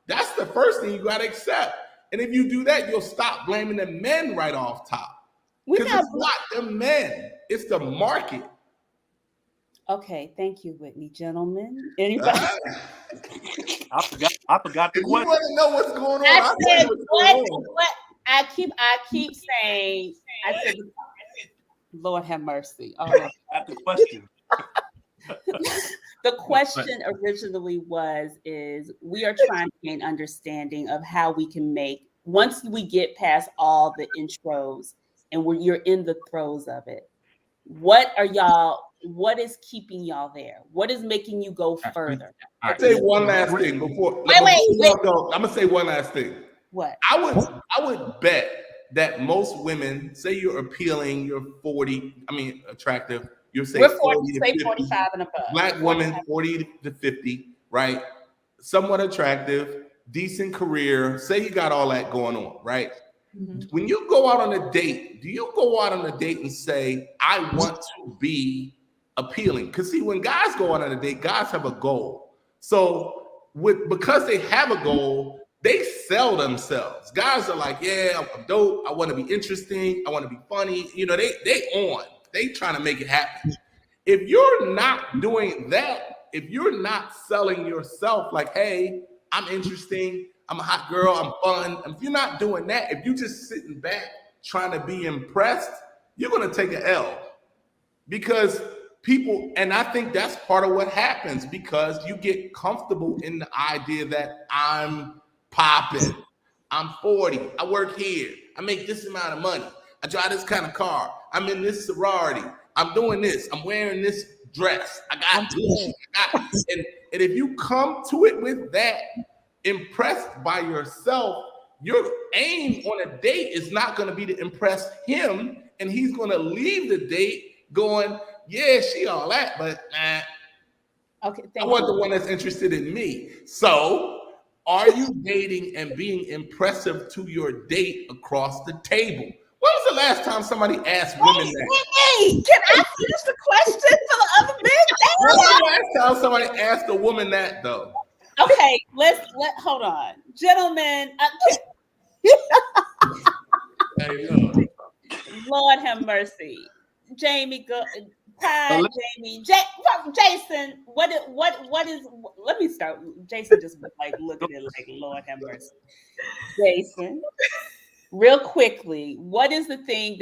S5: That's the first thing you got to accept. And if you do that, you'll stop blaming the men right off top. Because it's not the men, it's the market.
S2: Okay, thank you, Whitney. Gentlemen, anybody?
S7: I forgot the question.
S5: You want to know what's going on?
S2: I said, what? I keep saying, I said, Lord have mercy. All right.
S7: Got the question.
S2: The question originally is we are trying to gain understanding of how we can make, once we get past all the intros and you're in the throes of it, what is keeping y'all there? What is making you go further?
S5: I'll say one last thing before.
S2: Wait.
S5: I'm gonna say one last thing.
S2: What?
S5: I would bet that most women, say you're appealing, you're 40, attractive. You're saying
S2: we're 40 to 50, 45 and above.
S5: Black woman, 40 to 50, right? Somewhat attractive, decent career. Say you got all that going on, right? Mm-hmm. When you go out on a date, do you go out on a date and say, I want to be appealing? Because see, when guys go out on a date, guys have a goal. So because they have a goal, they sell themselves. Guys are like, yeah, I'm dope. I want to be interesting. I want to be funny. They on. They trying to make it happen. If you're not doing that, if you're not selling yourself like, hey, I'm interesting, I'm a hot girl, I'm fun. If you're not doing that, if you're just sitting back trying to be impressed, you're going to take an L. Because people, and I think that's part of what happens, because you get comfortable in the idea that I'm popping, I'm 40, I work here, I make this amount of money, I drive this kind of car, I'm in this sorority, I'm doing this, I'm wearing this dress, I got this. And if you come to it with that, impressed by yourself, your aim on a date is not going to be to impress him, and he's going to leave the date going, yeah, she all that, but nah.
S2: Okay,
S5: I want the one that's interested in me. So are you dating and being impressive to your date across the table? When was the last time somebody asked women that?
S2: Hey, can I finish the question for the other men?
S5: When was the last time somebody asked a woman that, though?
S2: Okay, hold on, gentlemen. Lord have mercy, Jamie. Jamie, Jason. What is? Let me start. Jason just like look at it like Lord have mercy. Jason, real quickly, what is the thing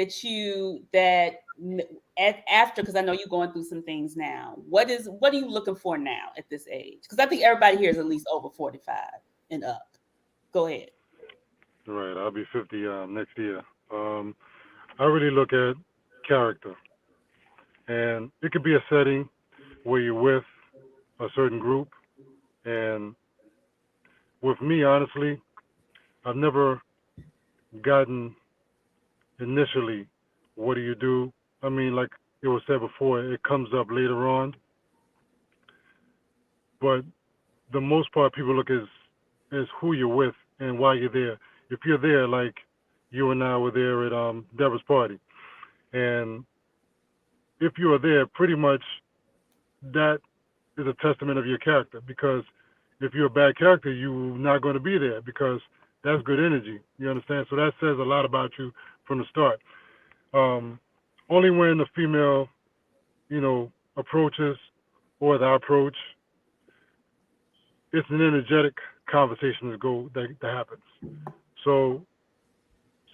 S2: after, because I know you're going through some things now. What are you looking for now at this age? Because I think everybody here is at least over 45 and up. Go ahead.
S4: Right, I'll be 50 next year. I really look at character, and it could be a setting where you're with a certain group. And with me, honestly, I've never gotten initially, what do you do? I mean, like it was said before, it comes up later on. But the most part, people look is who you're with and why you're there. If you're there, like you and I were there at Deborah's party, and if you are there, pretty much that is a testament of your character. Because if you're a bad character, you're not going to be there, because that's good energy. You understand? So that says a lot about you from the start. Only when the female, approaches, or the approach, it's an energetic conversation that happens. So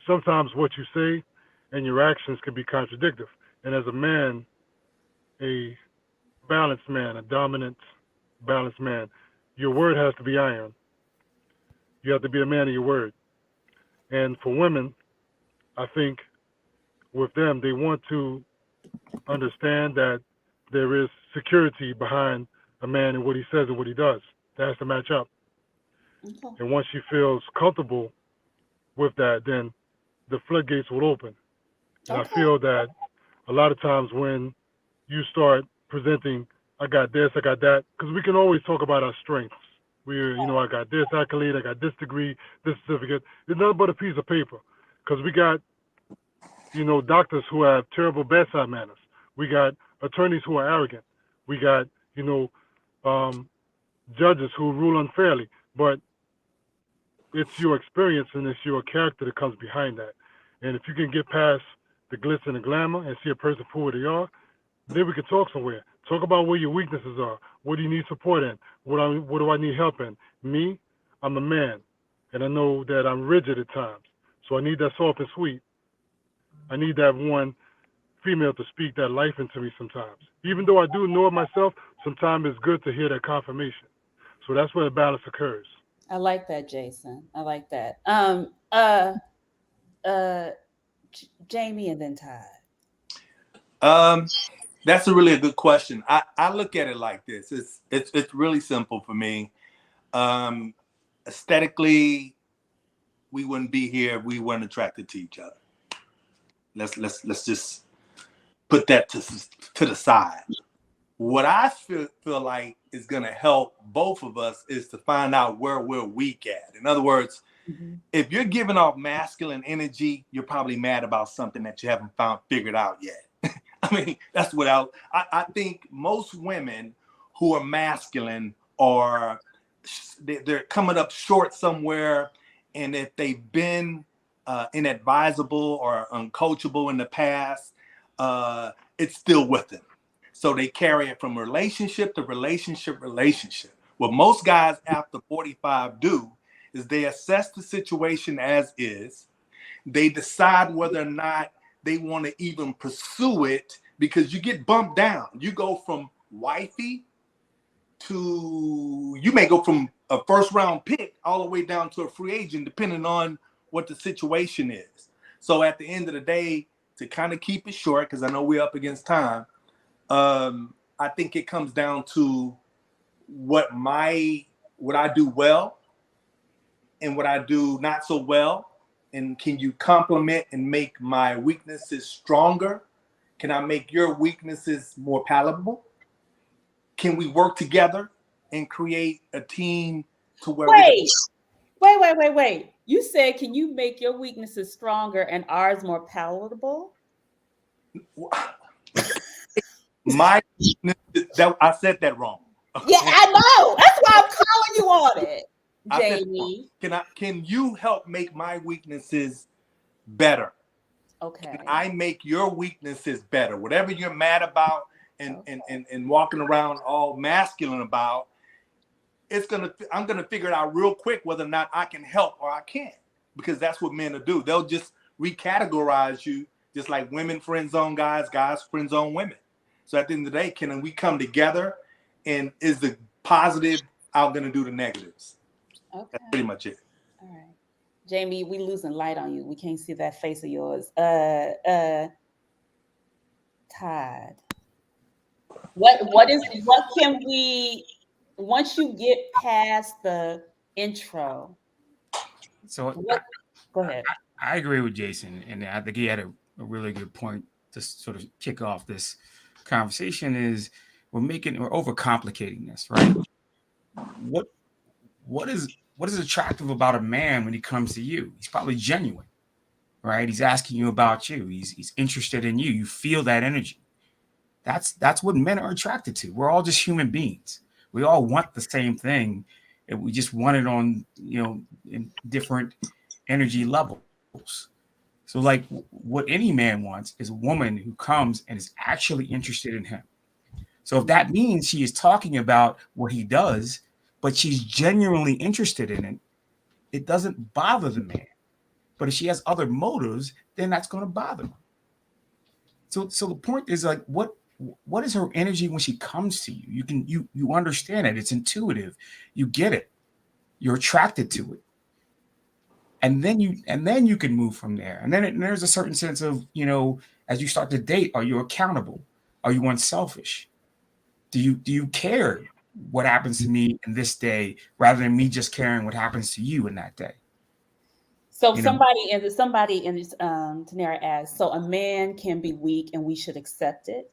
S4: sometimes what you say and your actions can be contradictory. And as a man, a balanced man, a dominant, balanced man, your word has to be iron. You have to be a man of your word. And for women, I think with them, they want to understand that there is security behind a man and what he says and what he does. That has to match up.
S2: Okay.
S4: And once she feels comfortable with that, then the floodgates will open. And
S2: Okay.
S4: I feel that a lot of times when you start presenting, I got this, I got that, because we can always talk about our strengths. I got this accolade, I got this degree, this certificate. It's nothing but a piece of paper, because we got, doctors who have terrible bedside manners. We got attorneys who are arrogant. We got, judges who rule unfairly. But it's your experience and it's your character that comes behind that. And if you can get past the glitz and the glamour and see a person for who they are, then we can talk somewhere. Talk about where your weaknesses are. What do you need support in? What do I need help in? Me, I'm a man, and I know that I'm rigid at times. So I need that soft and sweet. I need that one female to speak that life into me sometimes. Even though I do know it myself, sometimes it's good to hear that confirmation. So that's where the balance occurs.
S2: I like that, Jason. I like that. Jamie and then
S7: Todd. That's a really good question. I look at it like this. It's really simple for me. Aesthetically, we wouldn't be here if we weren't attracted to each other. Let's just put that to the side. What I feel like is going to help both of us is to find out where we're weak at. In other words, if you're giving off masculine energy, you're probably mad about something that you haven't figured out yet. I mean, that's what I think most women who are masculine they're coming up short somewhere. And if they've been inadvisable or uncoachable in the past, it's still with them. So they carry it from relationship to relationship. What most guys after 45 do is they assess the situation as is. They decide whether or not they want to even pursue it, because you get bumped down. You go from wifey you may go from a first round pick all the way down to a free agent, depending on what the situation is. So at the end of the day, to kind of keep it short, because I know we're up against time, I think it comes down to what I do well and what I do not so well. And can you complement and make my weaknesses stronger? Can I make your weaknesses more palatable? Can we work together and create a team to where
S2: Wait. You said, can you make your weaknesses stronger and ours more palatable?
S7: I said that wrong.
S2: Yeah, I know. That's why I'm calling you on it, Jamie.
S7: Can you help make my weaknesses better?
S2: Okay.
S7: Can I make your weaknesses better? Whatever you're mad about and walking around all masculine about, I'm gonna figure it out real quick whether or not I can help or I can't, because that's what men will do. They'll just recategorize you, just like women friend zone guys, guys friend zone women. So at the end of the day, can we come together, and is the positive outgonna do the negatives?
S2: Okay.
S7: That's pretty much it.
S2: All right. Jamie, we losing light on you. We can't see that face of yours. Todd. What can we, once you get past the intro?
S6: So
S2: go ahead.
S6: I agree with Jason, and I think he had a really good point to sort of kick off this conversation. Is we're overcomplicating this, right? What is attractive about a man when he comes to you? He's probably genuine, right? He's asking you about you. He's interested in you. You feel that energy. That's what men are attracted to. We're all just human beings. We all want the same thing. We just want it on, in different energy levels. So like what any man wants is a woman who comes and is actually interested in him. So if that means she is talking about what he does, but she's genuinely interested in it, it doesn't bother the man. But if she has other motives, then that's going to bother him. So the point is like, what is her energy when she comes to you? You understand it. It's intuitive. You get it. You're attracted to it. And then you can move from there. And then there's a certain sense of, as you start to date, are you accountable? Are you unselfish? Do you care what happens to me in this day rather than me just caring what happens to you in that day?
S2: So somebody in Tanera asks, so a man can be weak and we should accept it.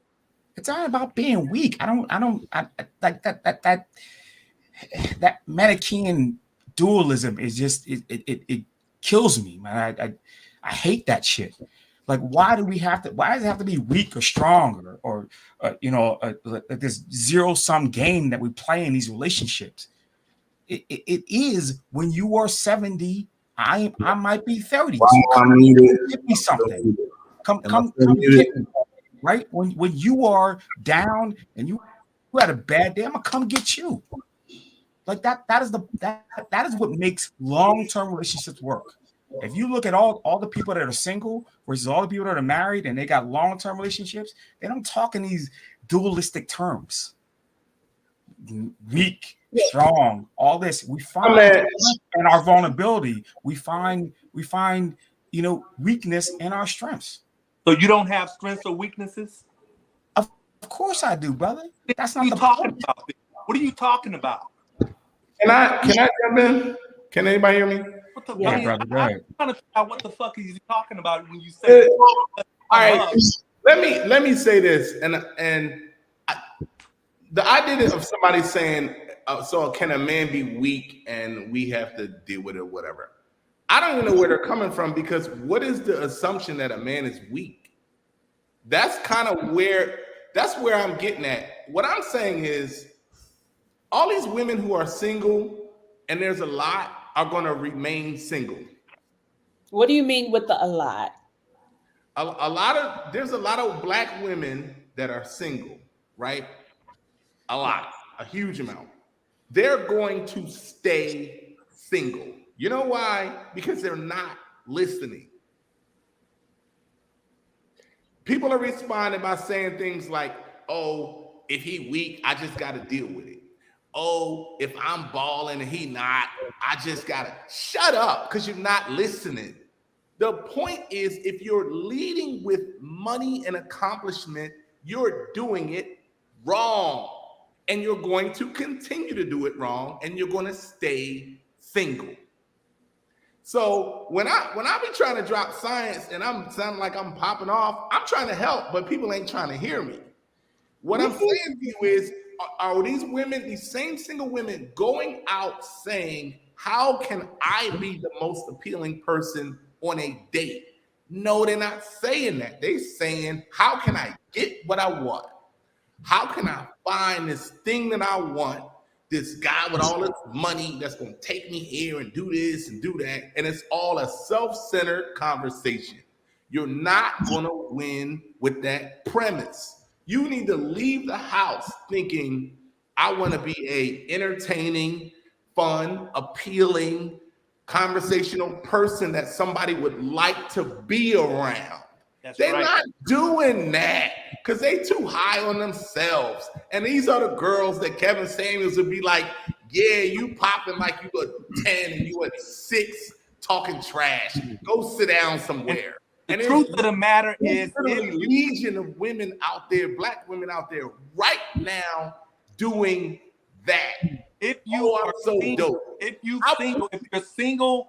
S6: It's not about being weak. I like that Manichaean dualism is just it kills me, man. I hate that shit. Like, why does it have to be weak or strong or like this zero-sum game that we play in these relationships? It is when you are 70, I might be 30. So give me something. Come get me. Right? When you are down and you had a bad day, I'm gonna come get you. Like that is what makes long-term relationships work. If you look at all the people that are single versus all the people that are married and they got long-term relationships, they don't talk in these dualistic terms. Weak, strong, all this. We find in our vulnerability, we find weakness in our strengths.
S7: So you don't have strengths or weaknesses?
S6: Of course I do, brother. That's not
S7: what
S6: the
S7: talking
S6: point.
S7: about. What are you talking about?
S5: Can I jump in? Can anybody hear me?
S7: What the
S6: Yeah, brother, go ahead.
S7: I'm trying to figure out what the fuck is he talking about when you say
S5: all right, let me say this, the idea of somebody saying, so can a man be weak and we have to deal with it, whatever. I don't even know where they're coming from, because what is the assumption that a man is weak? That's where I'm getting at. What I'm saying is all these women who are single, and there's a lot, are going to remain single.
S2: What do you mean with a lot?
S5: There's a lot of black women that are single, right? A huge amount. They're going to stay single. You know why? Because they're not listening. People are responding by saying things like, oh, if he weak, I just got to deal with it. Oh, if I'm balling and he not, I just got to shut up because you're not listening. The point is, if you're leading with money and accomplishment, you're doing it wrong. And you're going to continue to do it wrong, and you're going to stay single. So when I be trying to drop science and I'm sounding like I'm popping off, I'm trying to help, but people ain't trying to hear me. What I'm saying to you is, are these women, these same single women, going out saying, how can I be the most appealing person on a date? No, they're not saying that. They're saying, how can I get what I want? How can I find this thing that I want? This guy with all this money that's going to take me here and do this and do that. And it's all a self-centered conversation. You're not going to win with that premise. You need to leave the house thinking, I want to be a entertaining, fun, appealing, conversational person that somebody would like to be around. They're not doing that because they too high on themselves. And these are the girls that Kevin Samuels would be like, yeah, you popping like you were 10 and you were 6 talking trash. Go sit down somewhere.
S7: The truth of the matter is,
S5: there's a legion of women out there, black women out there right now doing that.
S7: If you are
S5: so
S7: single,
S5: dope.
S7: if you're single,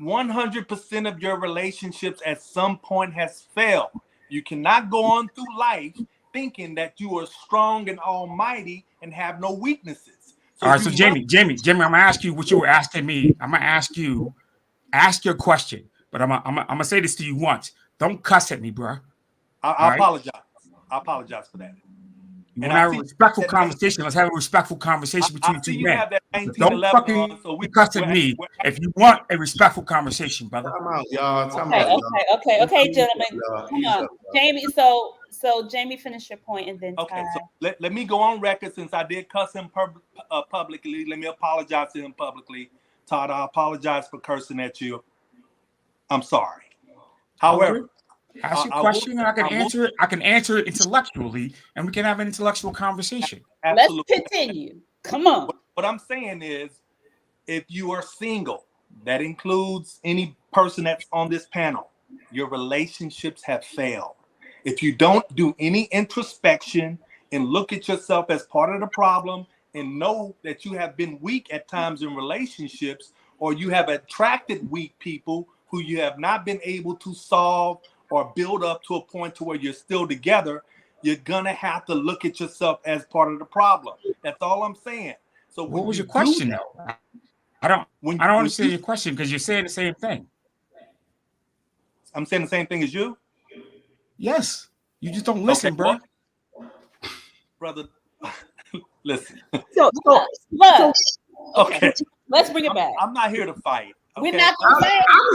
S7: 100% of your relationships at some point has failed. You cannot go on through life thinking that you are strong and almighty and have no weaknesses.
S6: All right, so Jamie, I'm gonna ask you what you were asking me. I'm gonna ask your question, but I'm gonna say this to you once. Don't cuss at me, bro.
S7: I apologize. I apologize for that.
S6: When I have a respectful conversation, let's have a respectful conversation between two men.
S7: Have that
S6: Don't fucking cuss at me if you want a respectful conversation, brother.
S5: Time out, y'all.
S2: Okay, gentlemen. Come on, Jamie. So Jamie, finish your point, and then
S7: okay.
S2: Ty.
S7: So let me go on record since I did cuss him publicly. Let me apologize to him publicly. Todd, I apologize for cursing at you. I'm sorry. However,
S6: ask your question, and I can answer it. I can answer it intellectually, and we can have an intellectual conversation.
S7: Absolutely.
S2: Let's continue. Come on.
S7: What I'm saying is, if you are single, that includes any person that's on this panel, your relationships have failed. If you don't do any introspection and look at yourself as part of the problem and know that you have been weak at times in relationships, or you have attracted weak people who you have not been able to solve or build up to a point to where you're still together, you're gonna have to look at yourself as part of the problem. That's all I'm saying. So
S6: what was your question, though? I don't understand your question because you're saying the same thing.
S7: I'm saying the same thing as you?
S6: Yes. You just don't listen,
S7: okay,
S6: bro.
S7: Brother, listen.
S2: Okay. Let's bring it back.
S7: I'm not here to fight. Okay?
S2: We're not
S5: I'm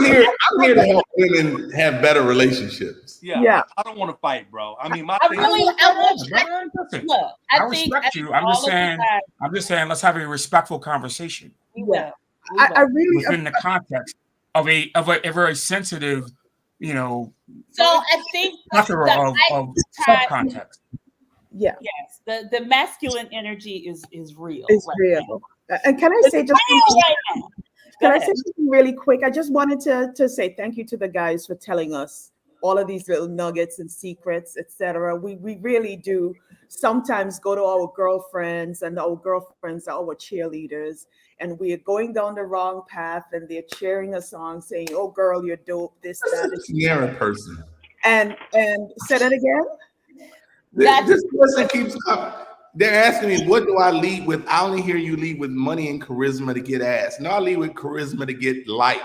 S5: here to help women have better relationships.
S7: Yeah. I don't want to fight, bro. I mean, I
S6: respect you. I'm just saying, let's have a respectful conversation.
S2: Yeah.
S3: I really
S6: within the context of a very sensitive,
S2: So I think
S6: of subcontext.
S3: Yeah.
S2: Yes, the masculine energy is real.
S3: It's real. Now. And can I say just can I say something really quick? I just wanted to say thank you to the guys for telling us all of these little nuggets and secrets, etc. We really do sometimes go to our girlfriends, and our girlfriends are our cheerleaders, and we are going down the wrong path, and they're cheering us on, saying, "Oh, girl, you're dope." This, that.
S5: You're a person.
S3: And say that again.
S5: This person keeps coming. They're asking me, what do I lead with? I only hear you lead with money and charisma to get ass. No, I lead with charisma to get life.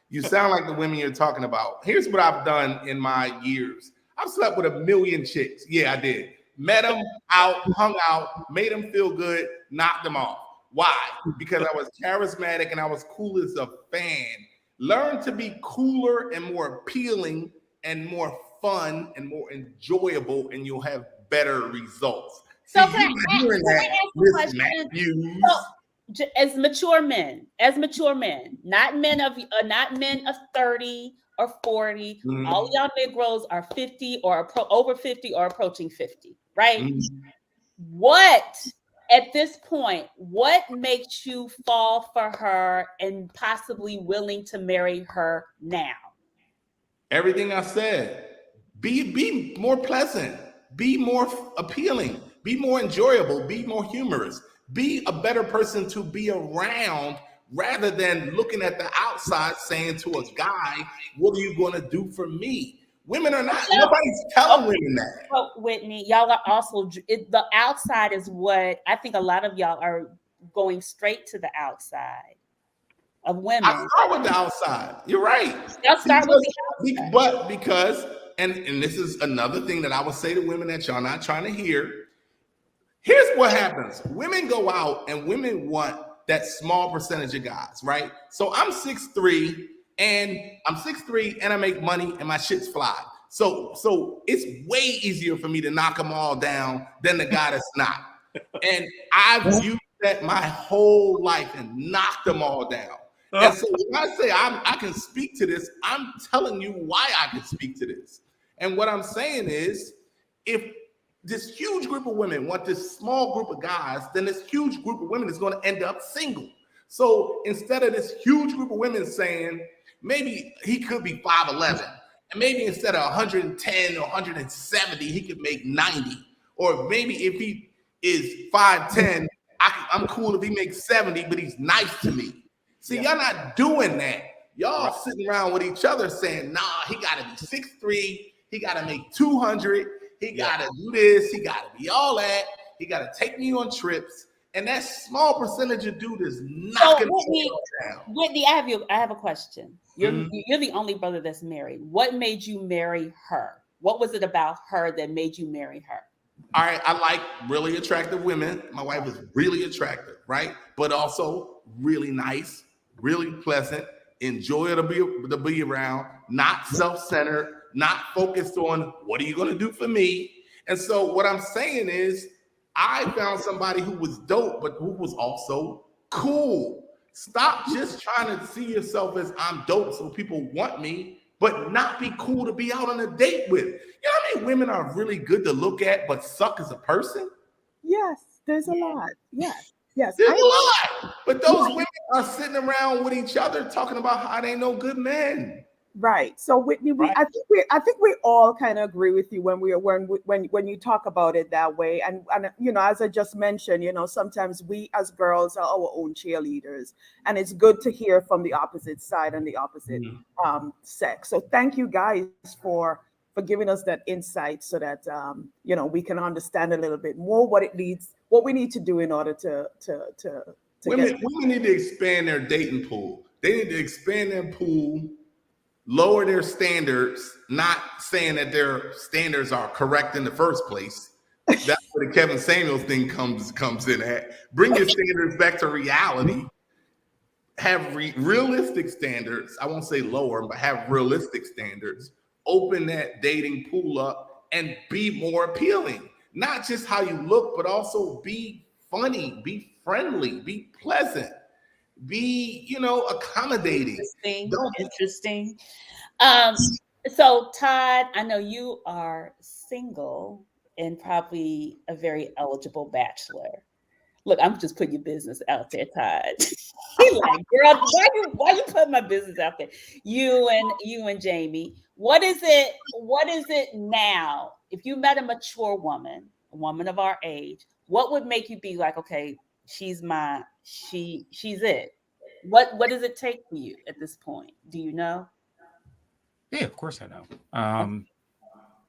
S5: You sound like the women you're talking about. Here's what I've done in my years. I've slept with 1 million chicks. Yeah, I did. Met them out, hung out, made them feel good, knocked them off. Why? Because I was charismatic and I was cool as a fan. Learn to be cooler and more appealing and more fun and more enjoyable, and you'll have better results.
S2: So can I ask a question? So, as mature men, not men of 30 or 40, all y'all Negroes are 50 or over 50 or approaching 50, right? What at this point, what makes you fall for her and possibly willing to marry her now?
S5: Everything I said. Be more pleasant, be more appealing, be more enjoyable, be more humorous, be a better person to be around rather than looking at the outside saying to a guy, what are you going to do for me? Women are not, nobody's telling women that.
S2: Well, Whitney, y'all are also, the outside is what I think a lot of y'all are going straight to the outside of women.
S5: I start with the outside. You're right.
S2: Y'all start with the outside.
S5: But because, and this is another thing that I would say to women that y'all not trying to hear. Here's what happens. Women go out and women want that small percentage of guys, right? So I'm 6'3", and I make money and my shit's fly. So it's way easier for me to knock them all down than the guy that's not. And I've used that my whole life and knocked them all down. And so when I say I can speak to this, I'm telling you why I can speak to this. And what I'm saying is, if this huge group of women want this small group of guys, then this huge group of women is going to end up single. So instead of this huge group of women saying, maybe he could be 5'11", and maybe instead of 110 or 170, he could make 90. Or maybe if he is 5'10", I'm cool if he makes 70, but he's nice to me. See, y'all not doing that. Y'all sitting around with each other saying, nah, he got to be 6'3", he got to make 200, he got to do this, he got to be all that, he got to take me on trips. And that small percentage of dude is knocking me down.
S2: Whitney, I have a question. You're the only brother that's married. What made you marry her? What was it about her that made you marry her?
S5: all right, I like really attractive women. My wife is really attractive, right? But also really nice, really pleasant, enjoy to be around, not self-centered, not focused on what are you going to do for me. And so what I'm saying is I found somebody who was dope, but who was also cool. Stop just trying to see yourself as I'm dope so people want me, but not be cool to be out on a date with. You know how many women are really good to look at, but suck as a person?
S3: Yes, there's a lot. Yes, yes.
S5: There's a lot. But those women are sitting around with each other talking about how they know good men.
S3: Right. So Whitney,
S7: Right.
S3: I think we all kind of agree with you when you talk about it that way. And you know, as I just mentioned, you know, sometimes we as girls are our own cheerleaders, and it's good to hear from the opposite side and the opposite sex. So thank you guys for giving us that insight so that you know, we can understand a little bit more what we need to do in order to
S5: Women need to expand their dating pool. They need to expand their pool, lower their standards, not saying that their standards are correct in the first place. That's where the Kevin Samuels thing comes in at. Bring your standards back to reality. Have realistic standards. I won't say lower, but have realistic standards. Open that dating pool up and be more appealing. Not just how you look, but also be funny, be friendly, be pleasant, be, you know, accommodating.
S2: Interesting. So Todd, I know you are single and probably a very eligible bachelor. Look, I'm just putting your business out there, Todd. He like, girl, why you putting my business out there? You and Jamie. What is it now? If you met a mature woman, a woman of our age, what would make you be like, okay, she's it? What does it take for you at this point? Do you know?
S6: Yeah, of course I know.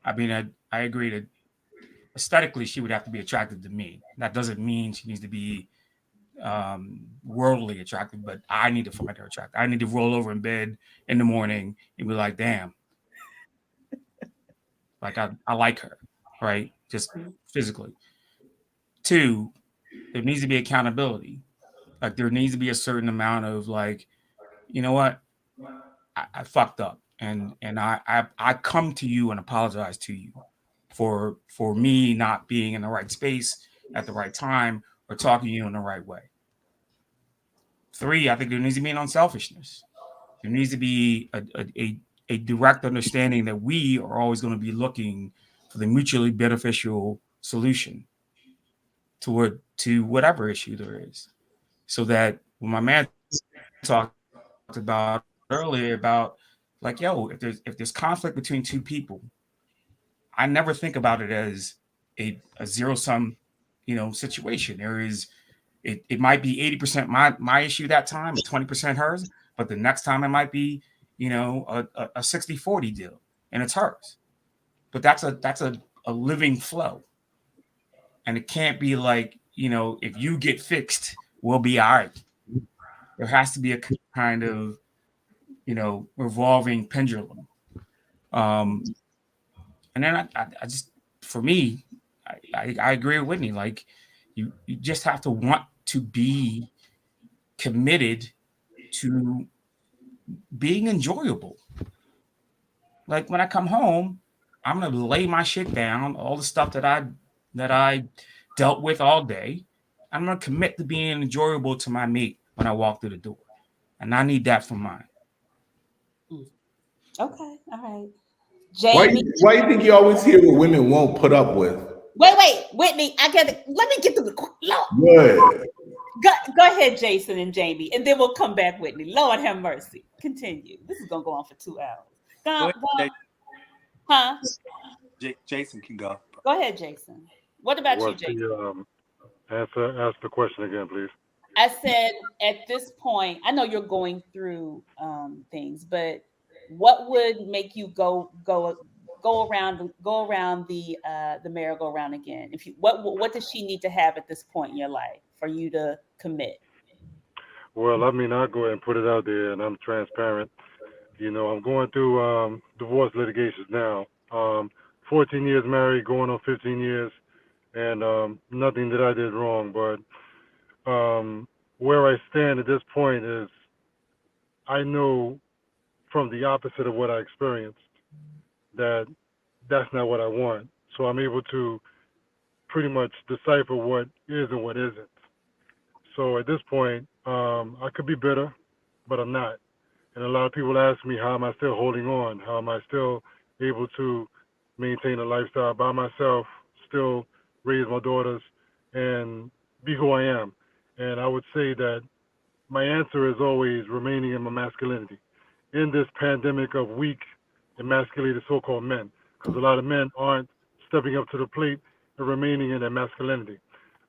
S6: I mean, I agree that aesthetically she would have to be attractive to me. That doesn't mean she needs to be worldly attractive, but I need to find her attractive. I need to roll over in bed in the morning and be like, damn, like I like her, right? Just physically. 2, there needs to be accountability. Like there needs to be a certain amount of like, you know what, I fucked up, and I come to you and apologize to you for me not being in the right space at the right time or talking to you in the right way. 3, I think there needs to be an unselfishness. There needs to be a direct understanding that we are always going to be looking for the mutually beneficial solution to whatever issue there is. So that when my man talked about earlier about like, yo, if there's conflict between two people, I never think about it as a zero sum, situation. There is it might be 80% my issue that time, 20% hers, but the next time it might be, a 60-40 deal and it's hers. But that's a living flow. And it can't be like, if you get fixed, we'll be all right. There has to be a kind of, revolving pendulum. And then I just, for me, I agree with Whitney. Like, you just have to want to be committed to being enjoyable. Like when I come home, I'm gonna lay my shit down, all the stuff that I dealt with all day. I'm gonna commit to being enjoyable to my mate when I walk through the door, and I need that from mine.
S2: Okay, all right. Jamie,
S5: why you think you always hear what women won't put up with?
S2: Wait, Whitney, let me get to the
S5: Good.
S2: Go ahead, Jason and Jamie, and then we'll come back, Whitney. Lord have mercy. Continue. This is gonna go on for 2 hours.
S7: Go ahead,
S2: huh?
S7: Jason can go.
S2: Go ahead, Jason. What about you, Jason?
S4: Ask the question again, please.
S2: I said at this point, I know you're going through things, but what would make you go around the merry-go-round again? If you what does she need to have at this point in your life for you to commit?
S4: Well, I mean, I'll go ahead and put it out there, and I'm transparent. I'm going through divorce litigations now. 14 years married, going on 15 years. and nothing that I did wrong. But where I stand at this point is I know from the opposite of what I experienced that that's not what I want. So I'm able to pretty much decipher what is and what isn't. So at this point, I could be bitter, but I'm not. And a lot of people ask me, how am I still holding on? How am I still able to maintain a lifestyle by myself, still raise my daughters, and be who I am? And I would say that my answer is always remaining in my masculinity in this pandemic of weak, emasculated so-called men, because a lot of men aren't stepping up to the plate and remaining in their masculinity.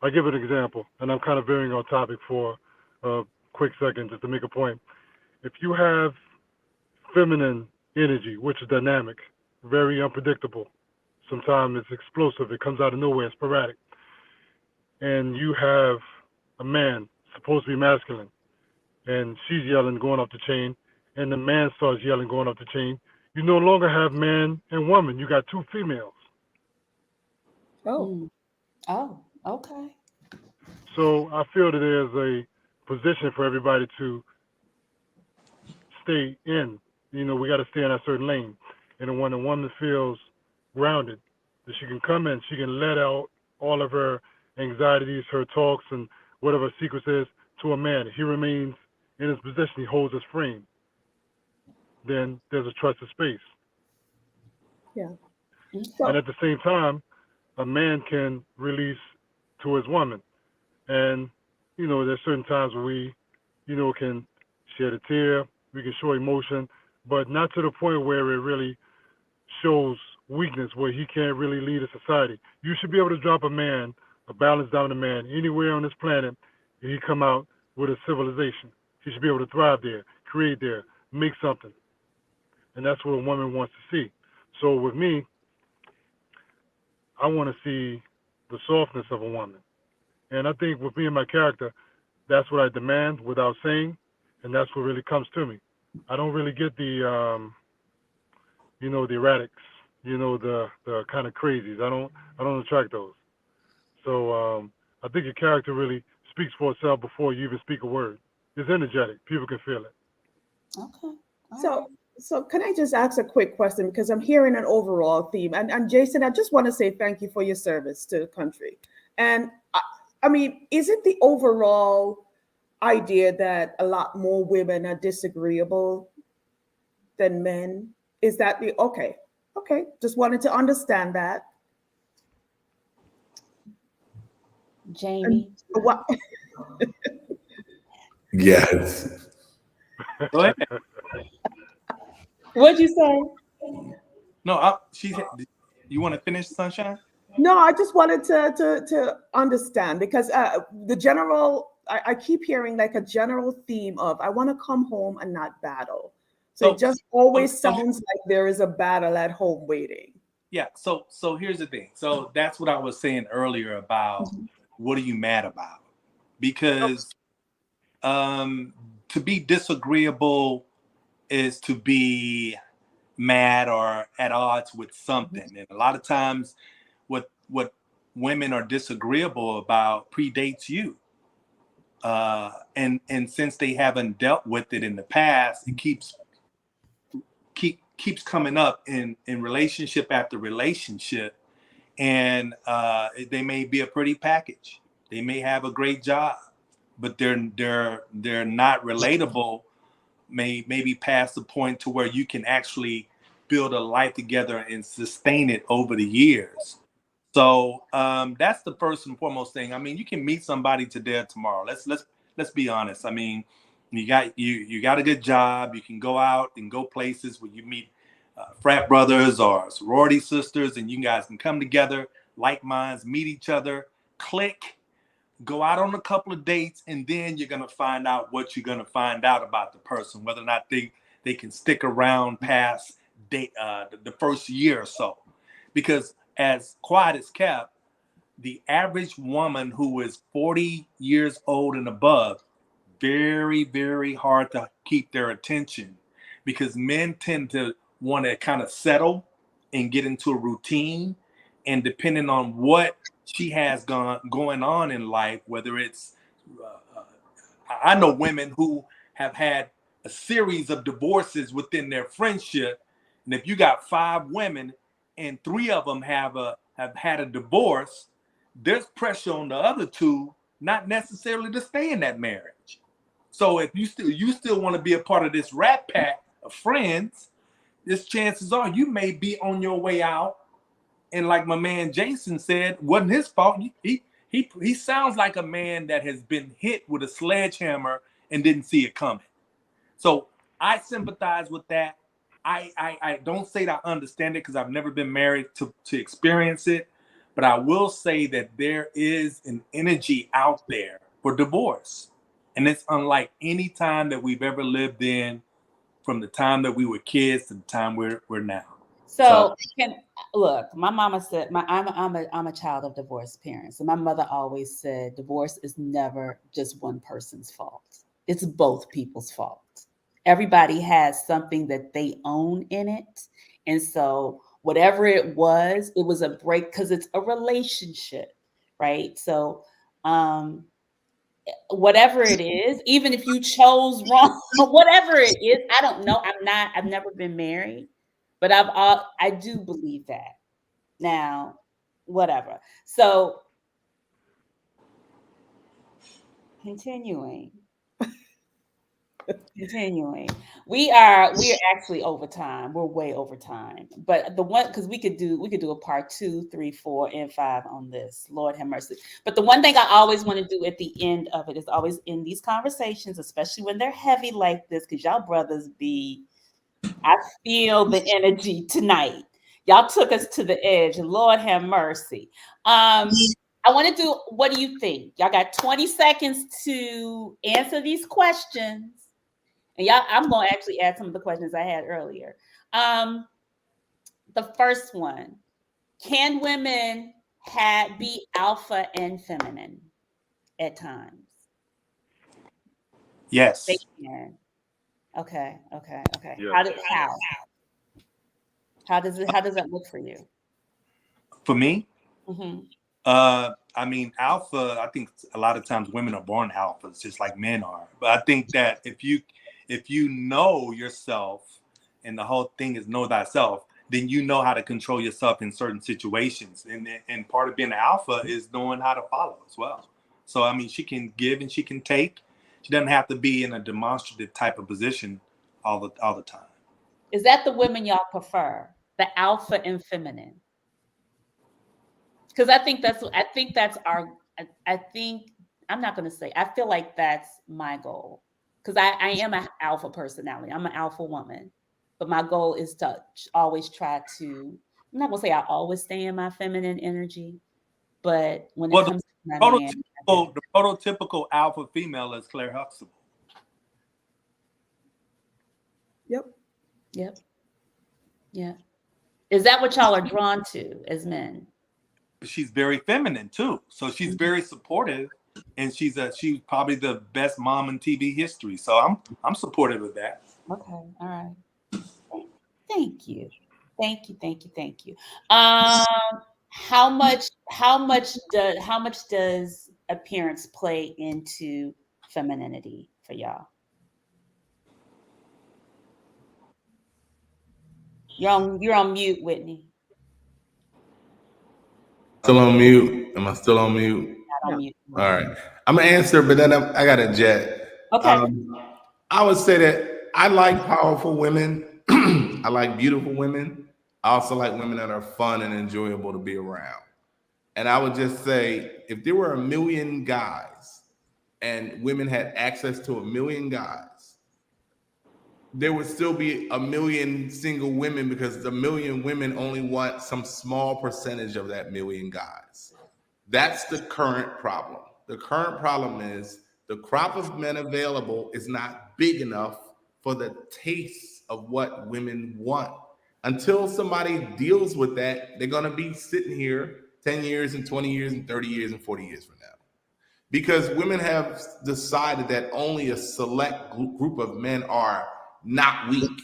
S4: I give an example, and I'm kind of veering on topic for a quick second just to make a point. If you have feminine energy, which is dynamic, very unpredictable, sometimes it's explosive, it comes out of nowhere, sporadic, and you have a man supposed to be masculine, and she's yelling going up the chain, and the man starts yelling going up the chain, you no longer have man and woman. You got two females.
S3: Oh.
S2: Oh, okay.
S4: So I feel that there's a position for everybody to stay in. You know, we got to stay in a certain lane. And when a woman feels grounded, that she can come in, she can let out all of her anxieties, her talks, and whatever secrets is to a man. He remains in his position. He holds his frame. Then there's a trusted space.
S3: Yeah.
S4: And at the same time, a man can release to his woman. And, you know, there's certain times where we, you know, can shed a tear, we can show emotion, but not to the point where it really shows weakness, where he can't really lead a society. You should be able to drop a man, a balanced dominant man, anywhere on this planet, and he come out with a civilization. He should be able to thrive there, create there, make something. And that's what a woman wants to see. So with me, I want to see the softness of a woman. And I think with me and my character, that's what I demand without saying, and that's what really comes to me. I don't really get the, you know, the erratics, you know, the kind of crazies. I don't attract those. So I think your character really speaks for itself before you even speak a word. It's energetic. People can feel it.
S2: Okay.
S3: So can I just ask a quick question, because I'm hearing an overall theme, and Jason, I just want to say thank you for your service to the country. And I mean, is it the overall idea that a lot more women are disagreeable than men? Is that the okay? Just wanted to understand that.
S2: Jamie.
S3: And what?
S5: Yes.
S7: Go ahead.
S2: What'd you say?
S7: No, you want to finish, Sunshine?
S3: No, I just wanted to understand, because the general, I keep hearing like a general theme of I want to come home and not battle. So it just always sounds like there is a battle at home waiting.
S7: Yeah. So here's the thing. So that's what I was saying earlier about what are you mad about? Because to be disagreeable is to be mad or at odds with something. And a lot of times what women are disagreeable about predates you. And since they haven't dealt with it in the past, it keeps coming up in relationship after relationship. And they may be a pretty package. They may have a great job, but they're not relatable, maybe past the point to where you can actually build a life together and sustain it over the years. So that's the first and foremost thing. I mean, you can meet somebody today or tomorrow. Let's be honest. I mean, you got a good job. You can go out and go places where you meet frat brothers or sorority sisters, and you guys can come together, like minds, meet each other, click, go out on a couple of dates, and then you're gonna find out what you're gonna find out about the person, whether or not they can stick around past the first year or so. Because as quiet as kept, the average woman who is 40 years old and above, very, very hard to keep their attention, because men tend to want to kind of settle and get into a routine. And depending on what she has going on in life, whether it's, I know women who have had a series of divorces within their friendship. And if you got 5 women and 3 of them have had a divorce, there's pressure on the other 2 not necessarily to stay in that marriage. So if you still want to be a part of this rat pack of friends, this chances are you may be on your way out. And like my man Jason said, wasn't his fault. He sounds like a man that has been hit with a sledgehammer and didn't see it coming. So I sympathize with that. I don't say that I understand it because I've never been married to experience it. But I will say that there is an energy out there for divorce. And it's unlike any time that we've ever lived in, from the time that we were kids to the time we're now.
S2: So look, my mama said, I'm a child of divorced parents. And my mother always said, divorce is never just one person's fault. It's both people's fault. Everybody has something that they own in it. And so whatever it was a break because it's a relationship, right? So whatever it is, even if you chose wrong, whatever it is, I don't know. I've never been married, but I do believe that. Now, whatever. So continuing. We are actually over time. We're way over time. But the one, because we could do a part 2, 3, 4, and 5 on this. Lord have mercy. But the one thing I always want to do at the end of it is always in these conversations, especially when they're heavy like this, because y'all brothers I feel the energy tonight. Y'all took us to the edge. Lord have mercy. I want to do, what do you think? Y'all got 20 seconds to answer these questions. And y'all, I'm going to actually add some of the questions I had earlier. The first one, can women be alpha and feminine at times?
S7: Yes.
S2: They can. Okay.
S4: Yes.
S2: How does that look for you?
S7: For me?
S2: Mm-hmm.
S7: I mean, alpha, I think a lot of times women are born alphas, just like men are. But I think that if you know yourself, and the whole thing is know thyself, then you know how to control yourself in certain situations. And part of being an alpha is knowing how to follow as well. So, I mean, she can give and she can take. She doesn't have to be in a demonstrative type of position all the time.
S2: Is that the women y'all prefer? The alpha and feminine? Because I think I'm not going to say, I feel like that's my goal. Because I am an alpha personality. I'm an alpha woman. But my goal is to always try to, I'm not going to say I always stay in my feminine energy. But when it comes to my man,
S7: the prototypical alpha female is Claire Huxtable.
S3: Yep.
S2: Yeah. Is that what y'all are drawn to as men?
S7: She's very feminine too, so she's very supportive, and she's probably the best mom in TV history. So I'm supportive of that.
S2: Okay, all right. Thank you. How much does appearance play into femininity for y'all? You're on mute, Whitney.
S5: Still on mute? Am I still on mute?
S2: Not on mute.
S5: All right. I'm gonna answer, but then I got a jet.
S2: Okay.
S5: I would say that I like powerful women. I like beautiful women. I also like women that are fun and enjoyable to be around. And I would just say, if there were 1 million guys and women had access to 1 million guys, there would still be 1 million single women, because the 1 million women only want some small percentage of that 1 million guys. That's the current problem. The current problem is the crop of men available is not big enough for the taste of what women want. Until somebody deals with that, they're going to be sitting here 10 years and 20 years and 30 years and 40 years from now. Because women have decided that only a select group of men are not weak,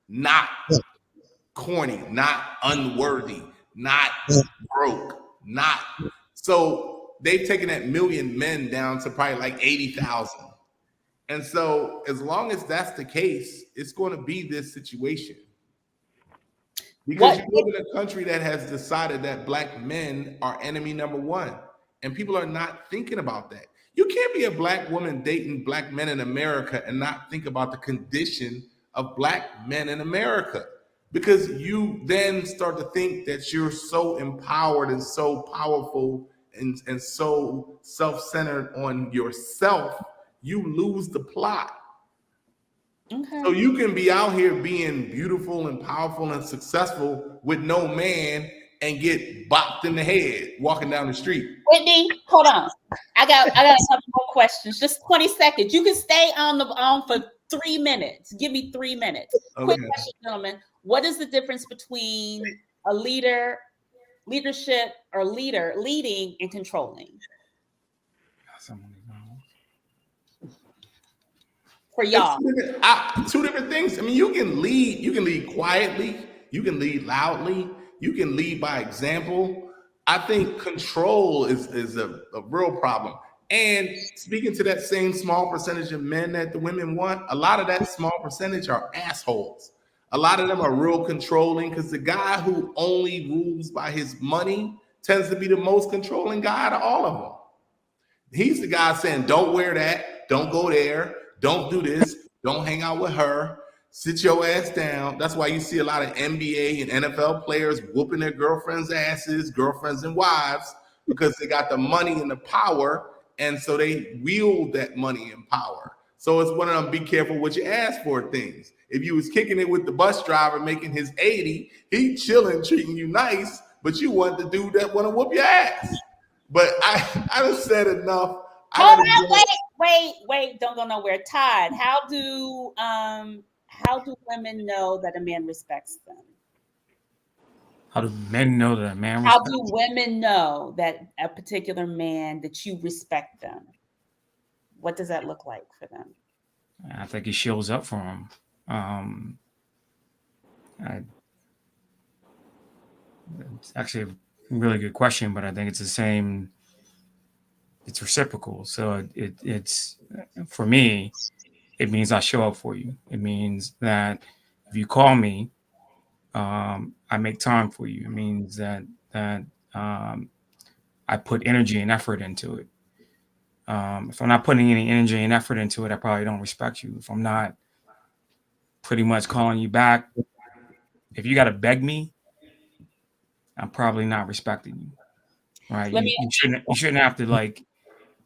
S5: not corny, not unworthy, not broke, not So they've taken that million men down to probably like 80,000. And so as long as that's the case, it's going to be this situation. Because you live in a country that has decided that black men are enemy number one. And people are not thinking about that. You can't be a black woman dating black men in America and not think about the condition of black men in America. Because you then start to think that you're so empowered and so powerful and so self-centered on yourself, you lose the plot. Okay. So you can be out here being beautiful and powerful and successful with no man and get bopped in the head walking down the street.
S2: Whitney, hold on. I got a couple more questions. Just 20 seconds. You can stay on for 3 minutes. Give me 3 minutes. Okay. Quick question, gentlemen. What is the difference between a leadership or leading and controlling? For y'all.
S5: Two different things. I mean, you can lead quietly, you can lead loudly, you can lead by example. I think control is a real problem. And speaking to that same small percentage of men that the women want, a lot of that small percentage are assholes. A lot of them are real controlling because the guy who only rules by his money tends to be the most controlling guy out of all of them. He's the guy saying, don't wear that, don't go there, don't do this, don't hang out with her, sit your ass down. That's why you see a lot of NBA and NFL players whooping their girlfriends' asses, girlfriends and wives, because they got the money and the power, and so they wield that money and power. So it's one of them be careful what you ask for things. If you was kicking it with the bus driver making his 80, he chilling, treating you nice, but you want the dude that want to whoop your ass. But I done said enough.
S2: Hold on, wait, don't go nowhere. Todd, how do women know that a man respects them?
S6: How do men know that a man respects them?
S2: How do women know that a particular man, that you respect them? What does that look like for them?
S6: I think he shows up for them. It's actually a really good question, but I think it's the same. It's reciprocal. So it's for me, it means I show up for you. It means that if you call me, I make time for you. It means that I put energy and effort into it. If I'm not putting any energy and effort into it, I probably don't respect you. If I'm not pretty much calling you back, if you got to beg me, I'm probably not respecting you. Right? You shouldn't have to like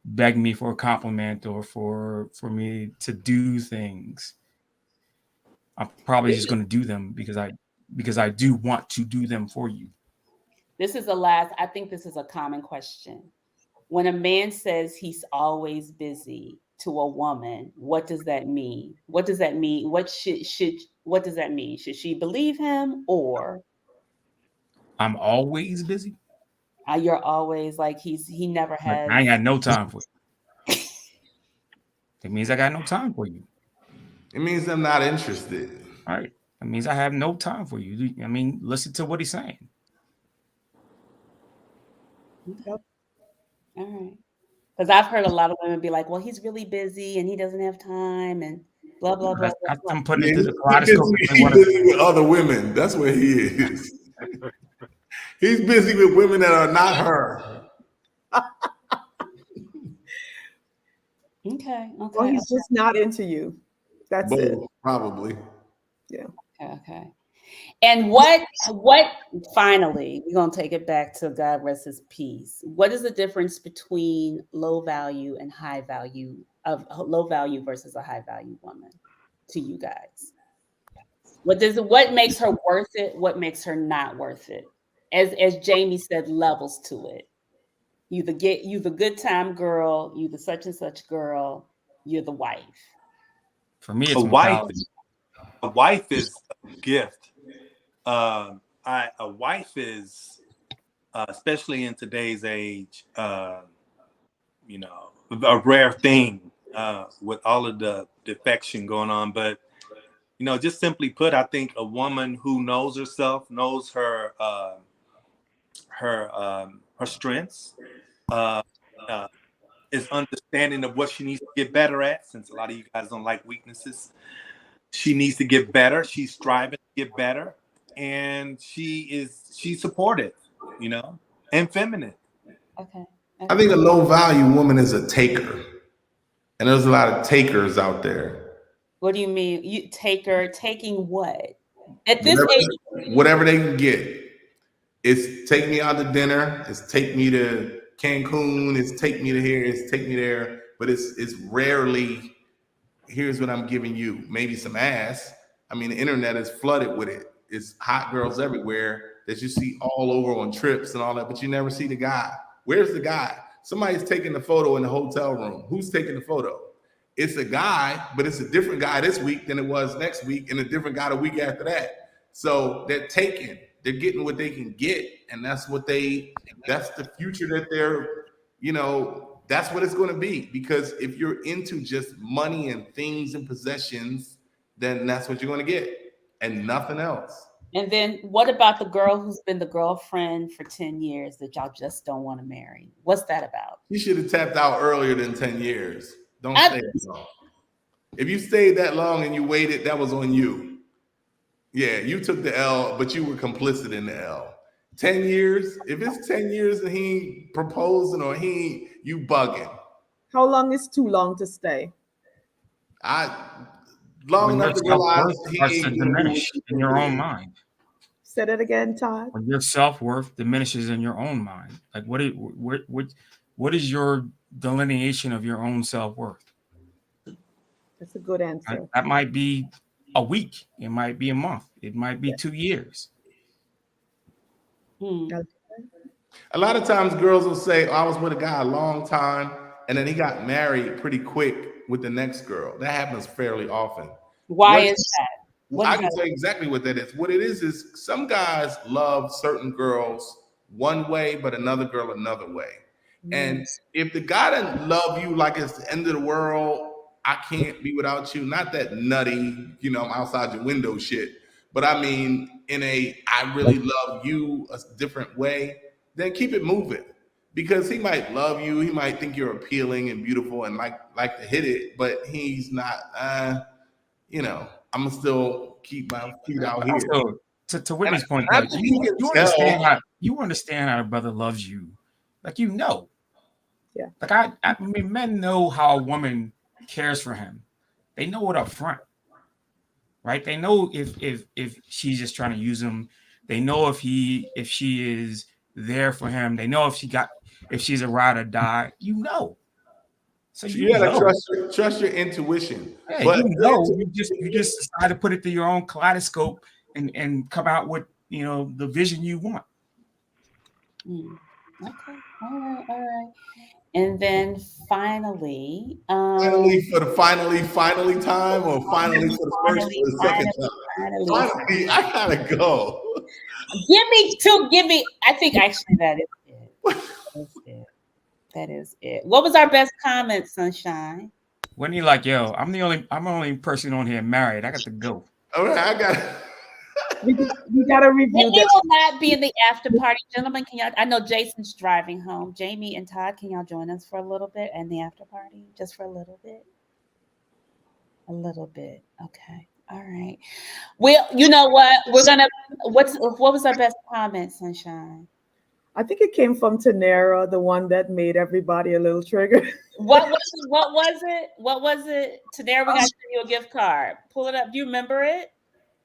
S6: beg me for a compliment or for me to do things. I'm probably just going to do them because I do want to do them for you.
S2: I think this is a common question. When a man says he's always busy to a woman, what does that mean? What does that mean? What does that mean? Should she believe him, or
S6: I'm always busy?
S2: You're always like he never has.
S6: I ain't got no time for you. It means I got no time for you.
S5: It means I'm not interested.
S6: All right. It means I have no time for you. I mean, listen to what he's saying.
S2: Yep. All right. Because I've heard a lot of women be like, well, he's really busy and he doesn't have time and blah, blah, blah.
S6: I'm putting it to the kaleidoscope.
S5: He's busy with other women. That's where he is. He's busy with women that are not her.
S2: Okay.
S3: Well, he's just not into you. That's it.
S5: Probably.
S3: Yeah.
S2: Okay. And what finally, we're going to take it back to God rest his peace. What is the difference between low value and high value, of low value versus a high value woman to you guys? What makes her worth it? What makes her not worth it? As Jamie said, levels to it. You the good time girl, you the such and such girl, you're the wife.
S6: For me, it's
S7: a wife. A wife is a gift. A wife is, especially in today's age, a rare thing with all of the defection going on. But just simply put, I think a woman who knows herself, knows her strengths, uh, uh, is understanding of what she needs to get better at. Since a lot of you guys don't like weaknesses, she needs to get better. She's striving to get better, and she's supportive, you know, and feminine.
S2: Okay.
S5: I think a low value woman is a taker, and there's a lot of takers out there.
S2: What do you mean? You taking what? At this age,
S5: whatever they can get. It's take me out to dinner. It's take me to Cancun. It's take me to here. It's take me there. But it's rarely, here's what I'm giving you. Maybe some ass. I mean, the internet is flooded with it. It's hot girls everywhere that you see all over on trips and all that, but you never see the guy. Where's the guy? Somebody's taking the photo in the hotel room. Who's taking the photo? It's a guy, but it's a different guy this week than it was next week, and a different guy the week after that. So they're taking. They're getting what they can get, and that's the future that they're, that's what it's going to be. Because if you're into just money and things and possessions, then that's what you're going to get, and nothing else.
S2: And then what about the girl who's been the girlfriend for 10 years that y'all just don't want to marry? What's that about?
S5: You should have tapped out earlier than 10 years. Don't stay that long. If you stayed that long and you waited, that was on you. Yeah, you took the L, but you were complicit in the L. 10 years, if it's 10 years and he ain't proposing or you bugging.
S3: How long is too long to stay?
S5: Long enough to realize he
S6: starts to diminish in your own mind.
S3: Say that again, Todd.
S6: When your self-worth diminishes in your own mind. Like what is your delineation of your own self-worth?
S3: That's a good answer.
S6: That might be a week. It might be a month. It might be 2 years.
S5: A lot of times girls will say, I was with a guy a long time, and then he got married pretty quick with the next girl. That happens fairly often.
S2: Why is that?
S5: I can tell you exactly what that is. What it is some guys love certain girls one way, but another girl another way. And if the guy doesn't love you like it's the end of the world, I can't be without you. Not that nutty, I'm outside your window shit. But I mean, I really love you a different way, then keep it moving. Because he might love you. He might think you're appealing and beautiful and like to hit it, but he's not, I'm going to still keep my feet out here.
S6: So, to Whitney's point, you understand how a brother loves you. Like,
S3: Yeah.
S6: Like, I mean, men know how a woman cares for him. They know it up front, right? They know if she's just trying to use him. They know if she is there for him. They know if she's a ride or die. So
S5: you gotta trust your intuition.
S6: Yeah, but you just decide to put it through your own kaleidoscope and come out with the vision you want.
S2: Okay, all right. And then finally
S5: for the finally time, or finally for the first or the second time? Finally, I gotta go.
S2: Give me. I think actually that is it. That is it. What was our best comment, Sunshine?
S6: When you like, I'm the only person on here married. I got to go.
S5: All right, I got.
S3: We got to review
S2: that. Will not be in the after party, gentlemen. Can y'all? I know Jason's driving home. Jamie and Todd, can y'all join us for a little bit and the after party, just for a little bit? A little bit. Okay. All right. Well, you know what? What was our best comment, Sunshine?
S3: I think it came from Tanera, the one that made everybody a little triggered.
S2: What was it? Tanera, we got to send you a gift card. Pull it up. Do you remember it?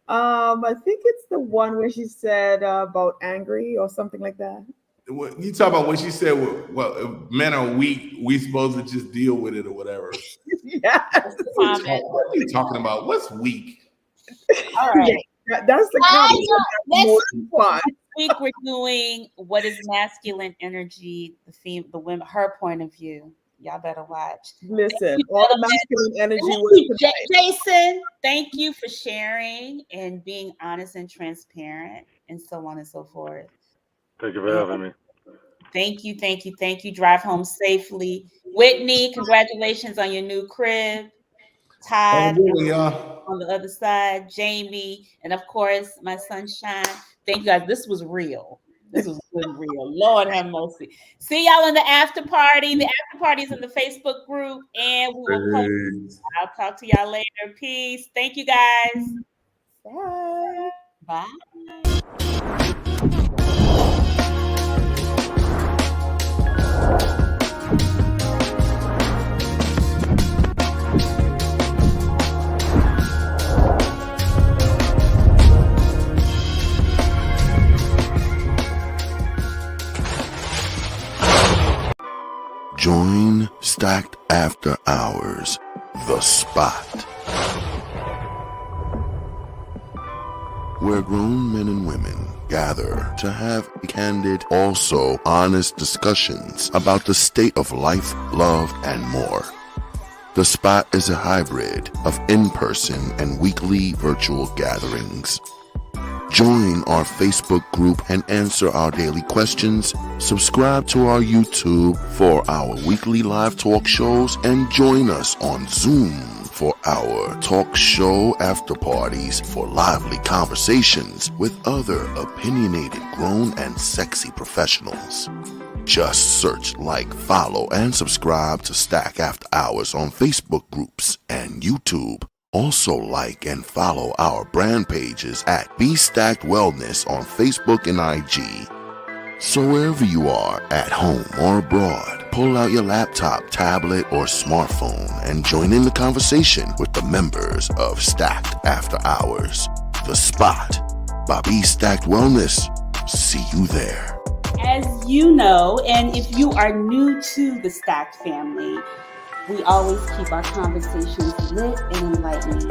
S3: I think it's the one where she said about angry or something like that.
S5: You talk about what she said, well, if men are weak, we supposed to just deal with it or whatever.
S3: Yeah.
S5: What are you talking about? What's weak?
S2: All right.
S3: Yeah, that's the comment.
S2: Next week we're doing what is masculine energy, the women, her point of view. Y'all better watch.
S3: Listen, all the masculine energy.
S2: Jason, thank you for sharing and being honest and transparent and so on and so forth.
S4: Thank you for having me.
S2: Thank you. Drive home safely. Whitney, congratulations on your new crib. Todd on the other side, Jamie, and of course, my sunshine. Thank you guys. This was real. This was good, real. Lord have mercy. See y'all in the after party. The after party is in the Facebook group, and we will post. I'll talk to y'all later. Peace. Thank you, guys.
S3: Bye.
S2: Bye.
S8: Join Stacked After Hours, The Spot, where grown men and women gather to have candid, also honest discussions about the state of life, love, and more. The Spot is a hybrid of in-person and weekly virtual gatherings. Join our Facebook group and answer our daily questions. Subscribe to our YouTube for our weekly live talk shows and join us on Zoom for our talk show after parties for lively conversations with other opinionated, grown, and sexy professionals. Just search, like, follow, and subscribe to Stack After Hours on Facebook groups and YouTube. Also like and follow our brand pages at Be Stacked Wellness on Facebook and IG. So wherever you are, at home or abroad, pull out your laptop, tablet, or smartphone and join in the conversation with the members of Stacked After Hours. The Spot by Be Stacked Wellness. See you there.
S2: As you know, and if you are new to the Stacked family, we always keep our conversations lit and enlightening.